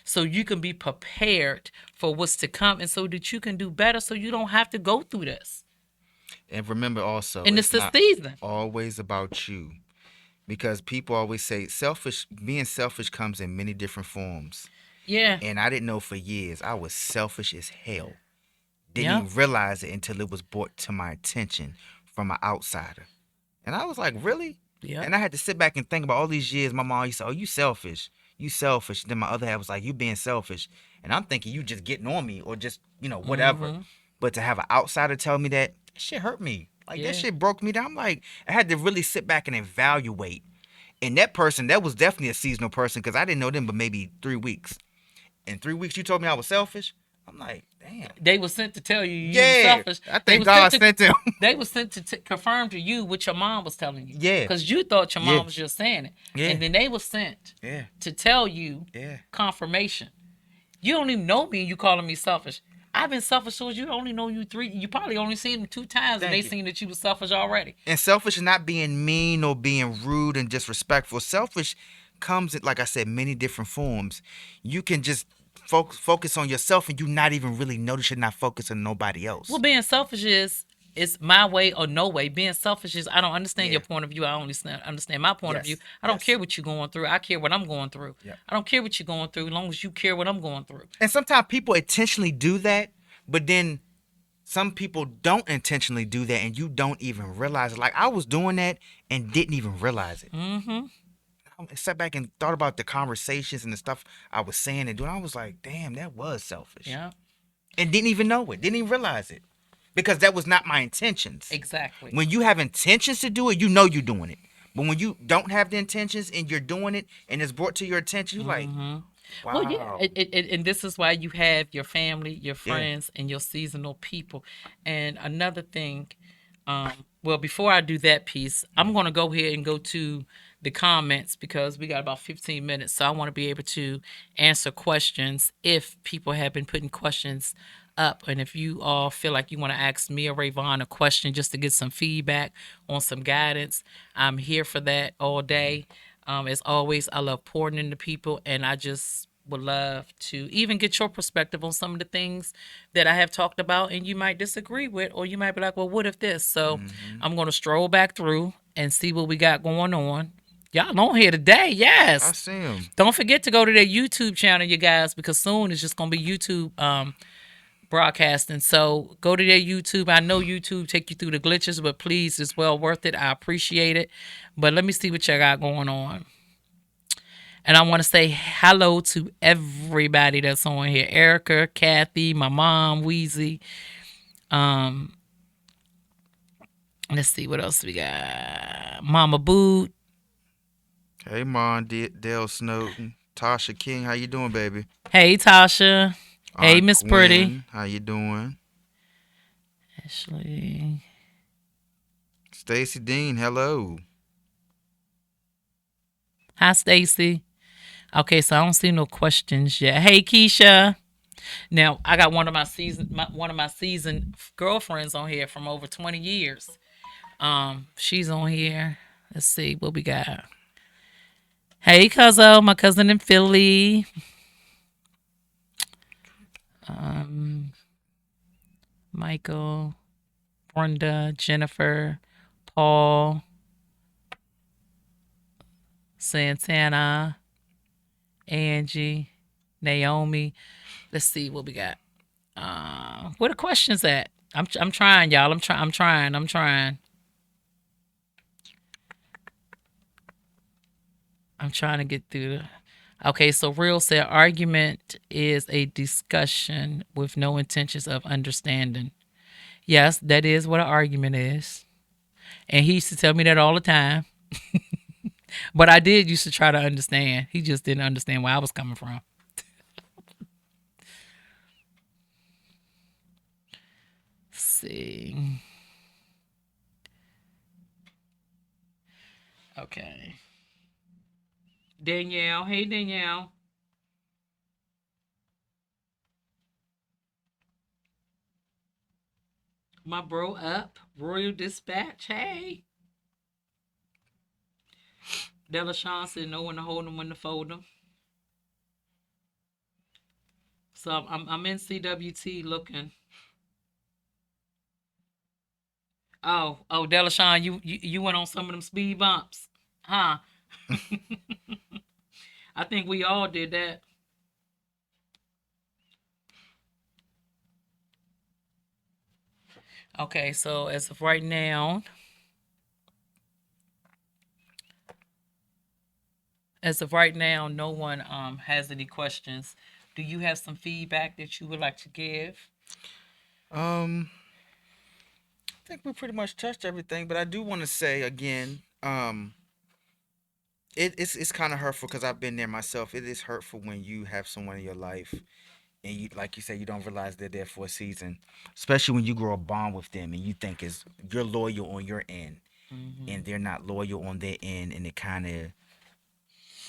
So you can be prepared for what's to come and so that you can do better so you don't have to go through this. And remember also, And it's it's the not season. always about you. Because people always say being selfish comes in many different forms. Yeah. And I didn't know for years I was selfish as hell. Didn't Yeah. even realize it until it was brought to my attention from an outsider. And I was like, really? Yeah. And I had to sit back and think about all these years. My mom used to say, oh, you selfish. You selfish. Then my other half was like, you being selfish. And I'm thinking you just getting on me or just, whatever. Mm-hmm. But to have an outsider tell me that, shit hurt me. Like, Yeah. that shit broke me down. I'm like, I had to really sit back and evaluate. And that person, that was definitely a seasonal person because I didn't know them but maybe 3 weeks. In 3 weeks, you told me I was selfish. I'm like, damn. They were sent to tell you you were Yeah. selfish. I They think was God sent sent them. They were sent to confirm to you what your mom was telling you. Yeah. Because you thought your mom Yeah. was just saying it. Yeah. And then they were sent Yeah. to tell you Yeah. confirmation. You don't even know me and you calling me selfish. I've been selfish so you only know you three. You probably only seen them 2 times and Thank they you. seen that you was selfish already. And selfish is not being mean or being rude and disrespectful. Selfish comes in, like I said, many different forms. You can just focus on yourself and you not even really notice you're not focusing on nobody else. Well, being selfish is my way or no way. Being selfish is I don't understand Yeah. your point of view. I only understand my point of Yes. view. I don't Yes. care what you're going through. I care what I'm going through. Yep. I don't care what you're going through as long as you care what I'm going through. And sometimes people intentionally do that, but then some people don't intentionally do that and you don't even realize it. Like I was doing that and didn't even realize it. Mm-hmm. I sat back and thought about the conversations and the stuff I was saying and doing. I was like, damn, that was selfish. Yeah. And didn't even know it, didn't even realize it. Because that was not my intentions. Exactly. When you have intentions to do it, you know you're doing it. But when you don't have the intentions and you're doing it and it's brought to your attention, you're like, wow. Well, yeah, and this is why you have your family, your friends, and your seasonal people. And another thing, well, before I do that piece, I'm going to go ahead and go to the comments because we got about 15 minutes. So I want to be able to answer questions if people have been putting questions up. And if you all feel like you want to ask me or Revon a question just to get some feedback on some guidance, I'm here for that all day. As always, I love pouring into people, and I just would love to even get your perspective on some of the things that I have talked about, and you might disagree with, or you might be like, well, what if this? So Mm-hmm. I'm going to stroll back through and see what we got going on. Y'all on here today, I yes. see him. Don't forget to go to their YouTube channel, you guys, because soon it's just going to be YouTube broadcasting. So go to their YouTube. I know YouTube take you through the glitches, but please, it's well worth it. I appreciate it. But let me see what y'all got going on. And I want to say hello to everybody that's on here. Erica, Kathy, my mom, Wheezy. Um, let's see what else we got. Mama Boot. Hey, Mon, Dale Snowden, Tasha King, how you doing, baby? Hey Tasha. Hey Aunt Miss Pretty. Gwen, how you doing? Ashley. Stacy Dean, hello. Hi Stacy. Okay, so I don't see no questions yet. Hey Keisha. Now I got one of my seasoned girlfriends on here from over 20 years. She's on here. Let's see what we got. Hey Cuzzo, my cousin in Philly. Um, Michael, Brenda, Jennifer, Paul, Santana, Angie, Naomi. Let's see what we got. Where the questions at? I'm trying, y'all. I'm trying. I'm trying to get through. Okay, so Real said argument is a discussion with no intentions of understanding. Yes, that is what an argument is. And he used to tell me that all the time. But I did used to try to understand. He just didn't understand where I was coming from. Let's see. Okay. Danielle. Hey, Danielle. My bro up. Royal Dispatch. Hey. Della Shawn said know when to hold them, when to fold them. So I'm in CWT looking. Oh, Della Shawn, you went on some of them speed bumps, huh? I think we all did that. Okay, so as of right now, no one has any questions. Do you have some feedback that you would like to give? Um, I think we pretty much touched everything, but I do want to say again, it's kind of hurtful because I've been there myself. It is hurtful when you have someone in your life and you, like you said, you don't realize they're there for a season, especially when you grow a bond with them and you think is you're loyal on your end Mm-hmm. and they're not loyal on their end, and it kind of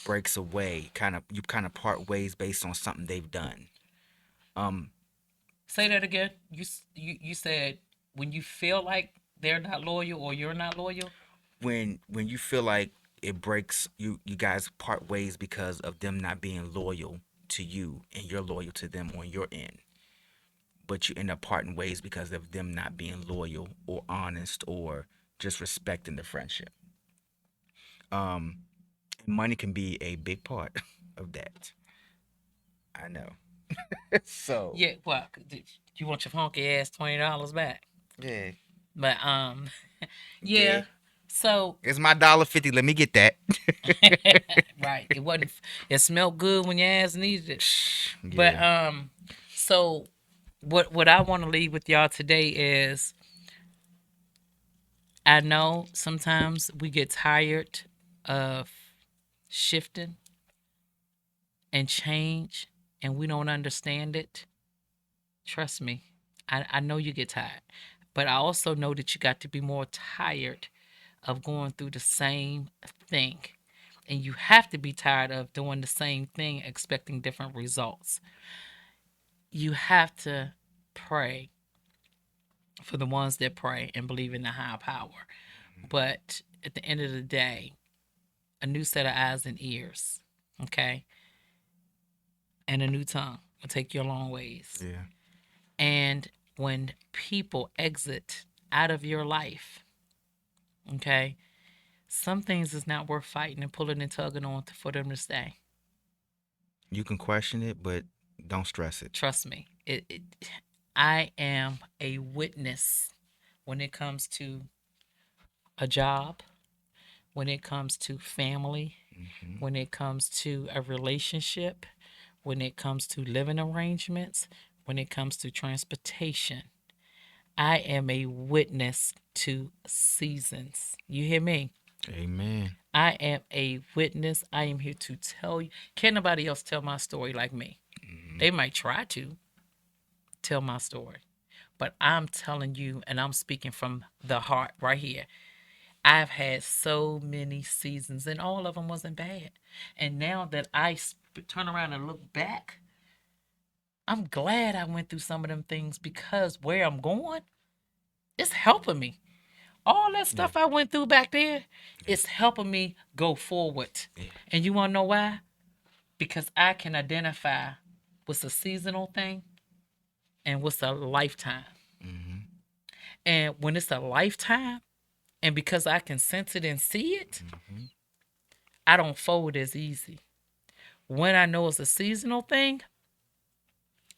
breaks away. Kind of you kind of part ways based on something they've done. Um, Say that again. You said when you feel like they're not loyal or you're not loyal. when you feel like it breaks you guys part ways because of them not being loyal to you and you're loyal to them on your end, but you end up parting ways because of them not being loyal or honest or just respecting the friendship. um Money can be a big part of that. I know. So Yeah. Well, you want your funky ass $20 back? yeah, But yeah, yeah. So it's my $1.50, let me get that. right, it wasn't. It smelled good when your ass needed it. But Yeah. so what I want to leave with y'all today is I know sometimes we get tired of shifting and change and we don't understand it. Trust me, I know you get tired, but I also know that you got to be more tired of going through the same thing. And you have to be tired of doing the same thing, expecting different results. You have to pray for the ones that pray and believe in the higher power. But at the end of the day, a new set of eyes and ears. Okay. and a new tongue will take you a long ways. Yeah. And when people exit out of your life, okay, some things is not worth fighting and pulling and tugging on for them to stay. You can question it, but don't stress it. Trust me. I am a witness when it comes to a job, when it comes to family, Hmm. when it comes to a relationship, when it comes to living arrangements, when it comes to transportation. I am a witness to seasons. You hear me? Amen. I am a witness. I am here to tell you. Can't nobody else tell my story like me. Hmm. They might try to tell my story, but I'm telling you, and I'm speaking from the heart right here. I've had so many seasons, and all of them wasn't bad. And now that I turn around and look back, I'm glad I went through some of them things because where I'm going, it's helping me. All that Yeah. stuff I went through back there, Yeah. it's helping me go forward. Yeah. And you want to know why? Because I can identify what's a seasonal thing and what's a lifetime. Hmm. And when it's a lifetime, and because I can sense it and see it, Hmm. I don't fold as easy. When I know it's a seasonal thing,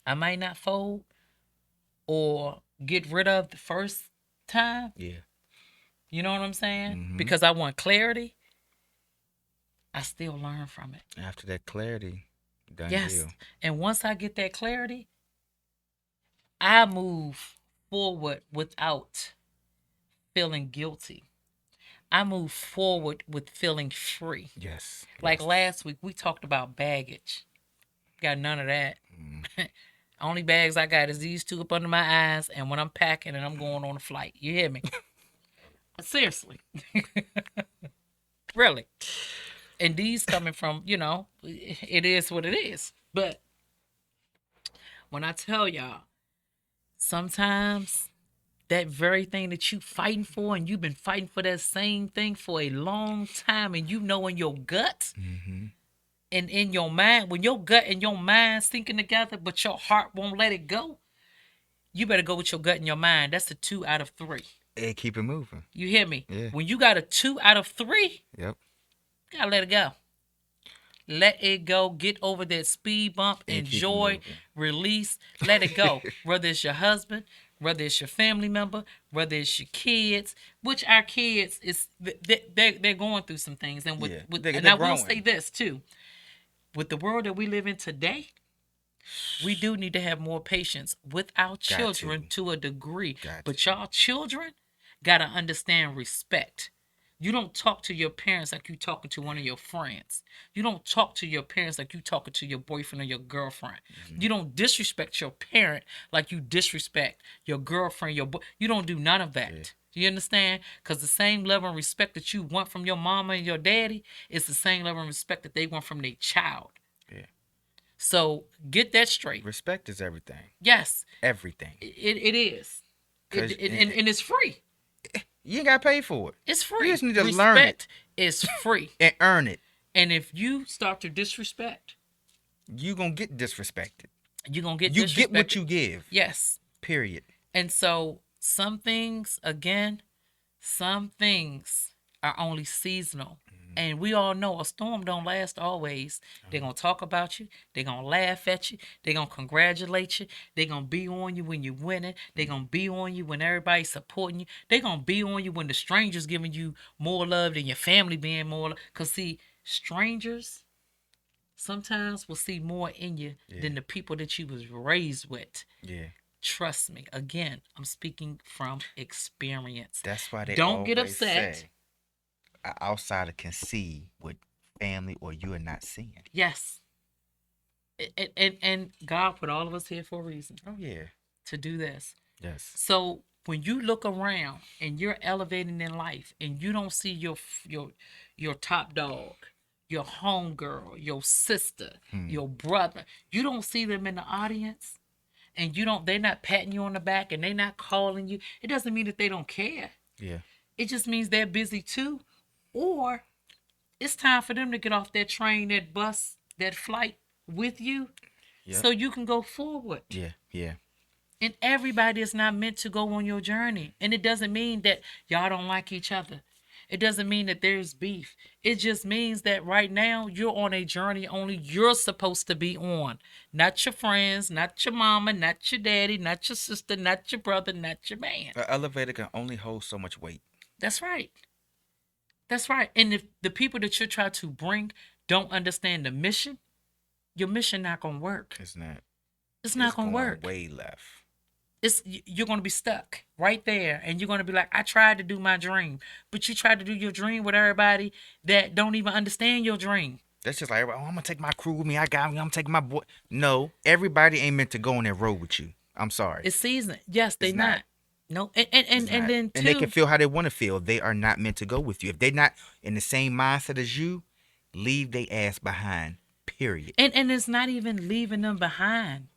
I might not fold or get rid of the first time. Yeah. You know what I'm saying? Hmm. Because I want clarity, I still learn from it. After that clarity, done Yes. deal. And once I get that clarity, I move forward without feeling guilty. I move forward with feeling free. Yes. Like Yes. last week, we talked about baggage. Got none of that. Only bags I got is these two up under my eyes, and when I'm packing and I'm going on a flight. You hear me? Seriously. Really. And these coming from, it is what it is. But when I tell y'all, sometimes that very thing that you fighting for and you've been fighting for that same thing for a long time and you know in your gut Hmm. and in your mind, when your gut and your mind syncing together but your heart won't let it go, you better go with your gut and your mind. That's a 2 out of 3. And keep it moving. You hear me? Yeah. When you got a 2 out of 3, Yep. you gotta let it go. Let it go. Get over that speed bump. And keep it Enjoy. moving. Release. Let it go. Whether it's your husband, whether it's your family member, whether it's your kids, which our kids is they're going through some things. And with Yeah. with They're and I will growing. say this too. With the world that we live in today, we do need to have more patience with our Got to. children to a degree. Got to. But y'all children gotta understand respect. You don't talk to your parents like you talking to one of your friends. You don't talk to your parents like you talking to your boyfriend or your girlfriend. Hmm. You don't disrespect your parent like you disrespect your girlfriend, your boy. You don't do none of Yeah. that. You understand? Because the same level of respect that you want from your mama and your daddy is the same level of respect that they want from their child. Yeah. So get that straight. Respect is everything. Yes, Everything. it is. Cause And it's free. you ain't got to pay for it. It's You free. just need to learn it Respect is free. and earn it. And if you start to disrespect, You gonna get disrespected. you're going to get You get what disrespected. you give. Yes. Period. And so some things, again, some things are only seasonal. And we all know a storm don't last always. They're Uh-huh. going to talk about you. They're going to laugh at you. They're going to congratulate you. They're going to be on you when you're winning. They're going to be on you when everybody's supporting you. They're going to be on you when the stranger's giving you more love than your family being more love. Because, see, strangers sometimes will see more in you Yeah. than the people that you was raised with. Yeah. Trust me. Again, I'm speaking from experience. That's why they Don't get always upset. say an outsider can see what family or you are not seeing. Yes. And God put all of us here for a reason Oh yeah. to do this. Yes. So when you look around and you're elevating in life and you don't see your top dog, your homegirl, your sister, Hmm. your brother, you don't see them in the audience and they're not patting you on the back and they're not calling you. It doesn't mean that they don't care. Yeah. It just means they're busy too. Or it's time for them to get off that train, that bus, that flight with you. Yep. so you can go forward. Yeah. Yeah. And everybody is not meant to go on your journey. And it doesn't mean that y'all don't like each other. It doesn't mean that there's beef. It just means that right now you're on a journey only you're supposed to be on. Not your friends, not your mama, not your daddy, not your sister, not your brother, not your man. An elevator can only hold so much weight. That's right. That's right. And if the people that you're trying to bring don't understand the mission, your mission not gonna work. It's not. It's It's not gonna going work. way left. You're going to be stuck right there, and you're going to be like, I tried to do my dream, but you tried to do your dream with everybody that don't even understand your dream. That's just like, oh, I'm gonna take my crew with me. I got me. I'm taking my boy. No, everybody ain't meant to go on that road with you. I'm sorry. It's season. Yes, they It's not. not. No, and and, It's and, and not. then And they can too, feel how they want to feel. They are not meant to go with you. If they're not in the same mindset as you, leave their ass behind. Period. and it's not even leaving them behind.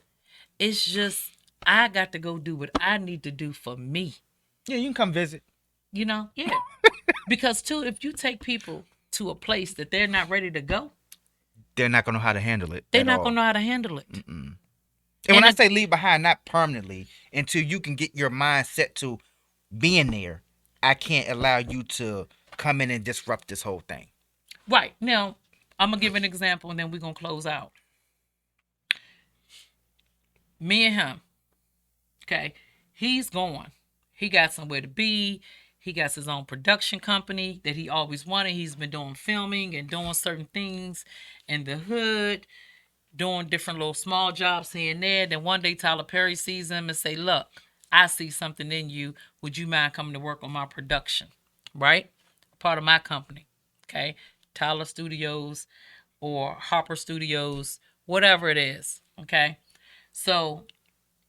It's just I got to go do what I need to do for me. Yeah, you can come visit. Yeah, because too, if you take people to a place that they're not ready to go, They're not gonna know how to handle it they're at not all. gonna know how to handle it. And when And I it, say leave behind, not permanently, until you can get your mind set to being there, I can't allow you to come in and disrupt this whole thing. right now, I'm gonna give an example, and then we're gonna close out. Me and him, okay, he's going. He got somewhere to be. He got his own production company that he always wanted. He's been doing filming and doing certain things in the hood, doing different little small jobs here and there. Then one day Tyler Perry sees him and say, "Look, I see something in you. Would you mind coming to work on my production?" Right? Part of my company. Okay. Tyler Studios or Harper Studios, whatever it is. Okay. So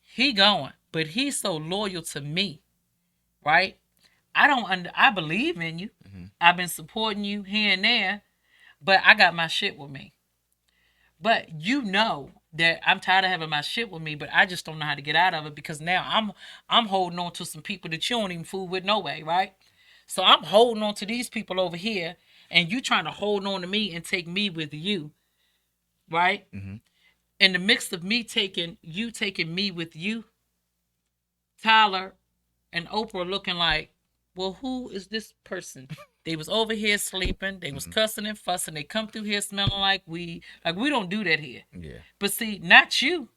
he going, but he's so loyal to me, right? I believe in you. Mm-hmm. I've been supporting you here and there, but I got my shit with me. But you know that I'm tired of having my shit with me, but I just don't know how to get out of it because now I'm holding on to some people that you don't even fool with no way, right? So I'm holding on to these people over here, and you trying to hold on to me and take me with you, right? Mm-hmm. In the mix of me taking me with you, Tyler and Oprah looking like, well, who is this person? They was over here sleeping. They was Mm-hmm. cussing and fussing. They come through here smelling like weed. Like we don't do that here. Yeah, But see, not you.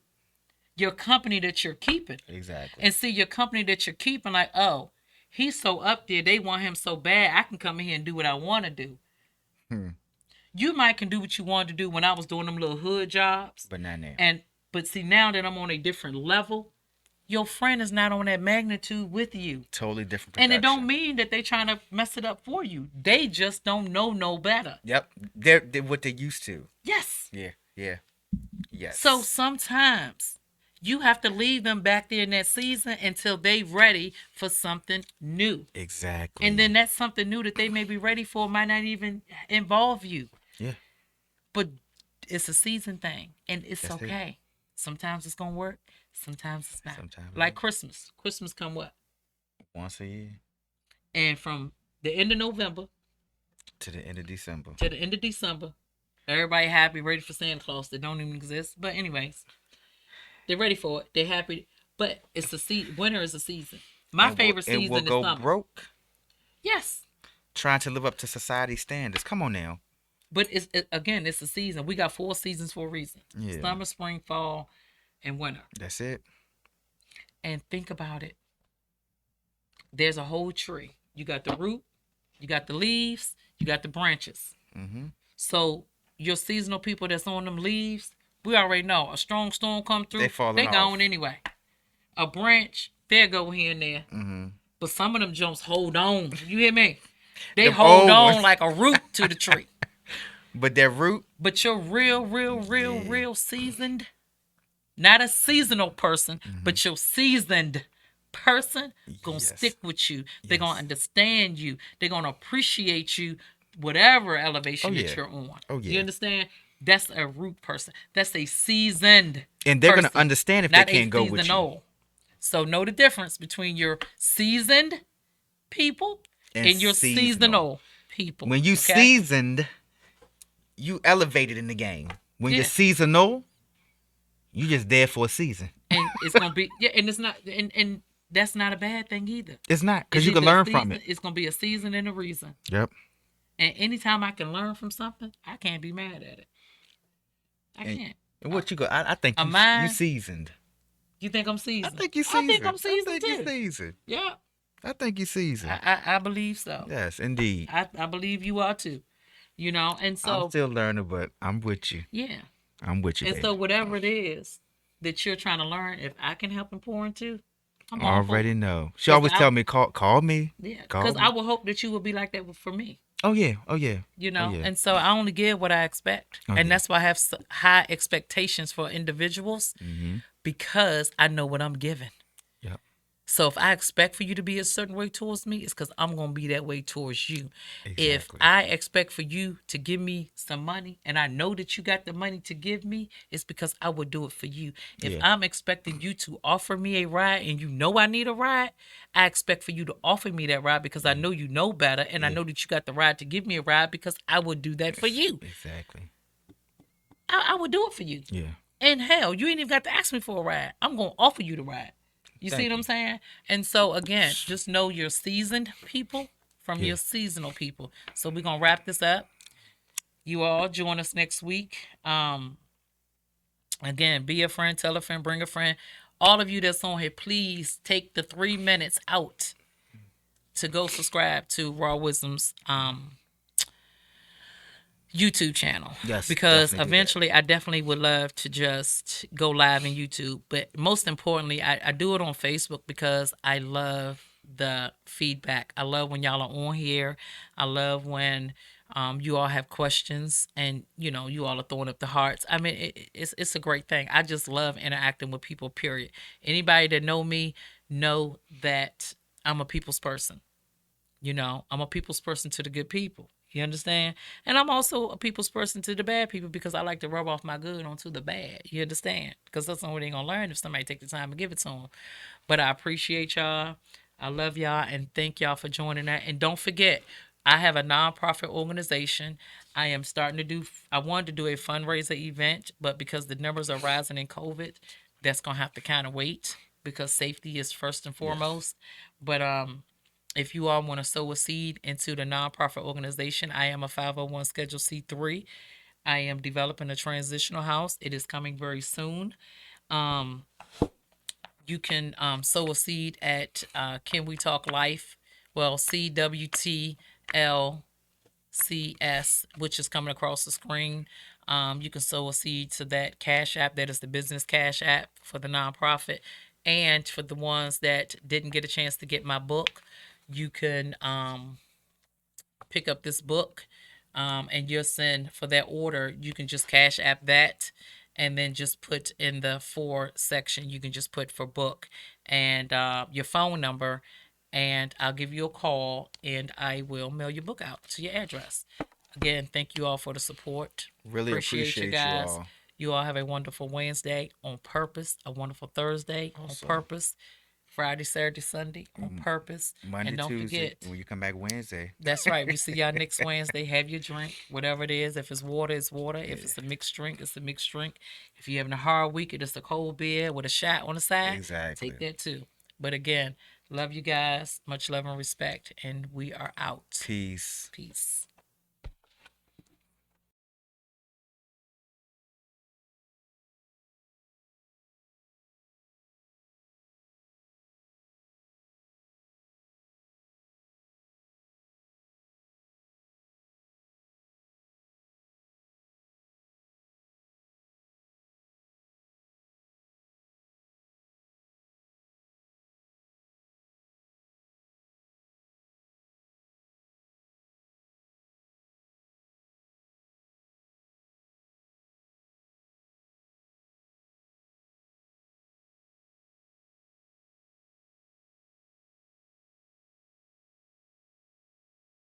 Your company that you're keeping. exactly. And see your company that you're keeping, like, oh, he's so up there. They want him so bad. I can come in here and do what I want to do. Hmm. You might can do what you wanted to do when I was doing them little hood jobs. But not now. And but see now that I'm on a different level, your friend is not on that magnitude with you. Totally different And production. it don't mean that they trying to mess it up for you. They just don't know no better. Yep, they're what they're used to. Yes. Yeah, yeah, yes. So sometimes you have to leave them back there in that season until they ready for something new. Exactly. And then that something new that they may be ready for might not even involve you. Yeah. But it's a season thing, and it's That's it. okay. Sometimes it's gonna work. Sometimes it's not. Sometimes Like Christmas. Christmas come what? once a year And from the end of November to the end of December. to the end of December, everybody happy, ready for Santa Claus that don't even exist. But anyways, they're ready for it. They're happy. But it's a season. Winter is a season. My favorite And season we'll is go summer. broke Yes, trying to live up to society standards. Come on now. but again, it's a season. We got 4 seasons for a reason: Yeah. summer, spring, fall, and winter. That's it. And think about it. There's a whole tree. You got the root, you got the leaves, you got the branches. Mm-hmm. So your seasonal people that's on them leaves, we already know a strong storm come through, They falling they off. gone anyway. A branch, they'll go here and there. Mm-hmm. But some of them jumps hold on. You hear me? They Them hold old on ones. like a root to the tree. But that root, But you're real seasoned, not a seasonal person, but you're seasoned person gonna Yes. stick with you. They're Yes. gonna understand you. They're gonna appreciate you, whatever elevation Oh, that yeah. you're on. Oh, yeah. You understand? That's a root person. That's a seasoned and they're gonna person, understand if not they can't a go with you. seasonal. So know the difference between your seasoned people and your seasonal people. When you okay? seasoned, you elevated in the game. When Yeah. you're seasonal, You just there for a season. And it's gonna be, yeah, and it's not, and that's not a bad thing either. It's not because It's you can either a learn from season, it. it's gonna be a season and a reason. Yep. And anytime I can learn from something, I can't be mad at it. I And, can't. and A, what you go? I think a you mind, seasoned. you think I'm I seasoned? think you I think seasoned. I'm I seasoned think you too. seasoned. Yeah, I think you seasoned. I believe so. Yes, indeed. I believe you are too. You know, and I'm so still learning, but I'm with you. yeah, I'm with you, and so baby. whatever it is that you're trying to learn, if I can help and pour into, I'm all for Already it. know. She Cause always I tell me, call me, Yeah, call cause I me. would hope that you would be like that for me. Oh yeah, oh yeah, You oh know, yeah, and so I only give what I expect, oh and yeah. that's why I have high expectations for individuals Mm-hmm. because I know what I'm giving. Yep. So if I expect for you to be a certain way towards me, it's because I'm gonna be that way towards you. If Exactly. I expect for you to give me some money and I know that you got the money to give me, it's because I would do it for you. If Yeah. I'm expecting you to offer me a ride and you know I need a ride, I expect for you to offer me that ride because I Yeah. know you know better and I Yeah. know that you got the ride to give me a ride because I would do that for you. Exactly. I would do it for you. Yeah. And hell, you ain't even got to ask me for a ride. I'm gonna offer you the ride. You see what Thank I'm you. saying? And so again, just know your seasoned people from Yeah. your seasonal people. So we're gonna wrap this up. You all join us next week. Again, be a friend, tell a friend, bring a friend. All of you that's on here, please take the 3 minutes out to go subscribe to Raw Wisdom's YouTube channel, Yes, because definitely do that. eventually I definitely would love to just go live in YouTube. But most importantly, I do it on Facebook because I love the feedback. I love when y'all are on here. I love when you all have questions and you all are throwing up the hearts. I mean, it's a great thing. I just love interacting with people. Period. Anybody that know me know that I'm a people's person. I'm a people's person to the good people. You understand? And I'm also a people's person to the bad people because I like to rub off my good onto the bad. You understand? Because that's the only way they're going to learn if somebody take the time and give it to them. But I appreciate y'all. I love y'all and thank y'all for joining that. And don't forget, I have a nonprofit organization. I am starting to do, I wanted to do a fundraiser event, but because the numbers are rising in COVID, that's going to have to kind of wait because safety is first and Yes. foremost. But if you all want to sow a seed into the nonprofit organization, I am a 501 Schedule C3. I am developing a transitional house. It is coming very soon. Um, you can sow a seed at Can We Talk Life? Well, CWTLCS, which is coming across the screen. You can sow a seed to that Cash App. That is the business Cash App for the nonprofit. And for the ones that didn't get a chance to get my book, you can pick up this book, and you'll send for that order. You can just Cash App that, and then just put in the for section. You can just put for book and your phone number, and I'll give you a call, and I will mail your book out to your address. Again, thank you all for the support. Really Appreciate you appreciate you guys. all. You all have a wonderful Wednesday on purpose, a wonderful Thursday on Also, purpose, Friday, Saturday, Sunday on purpose. And Monday, don't Tuesday, forget, when you come back Wednesday. that's right. We see y'all next Wednesday. Have your drink, whatever it is. If it's water, it's water. If Yeah, it's a mixed drink, it's a mixed drink. If you're having a hard week, it's a cold beer with a shot on the side. exactly. Take that too. But again, love you guys. Much love and respect. And we are out. Peace. Peace.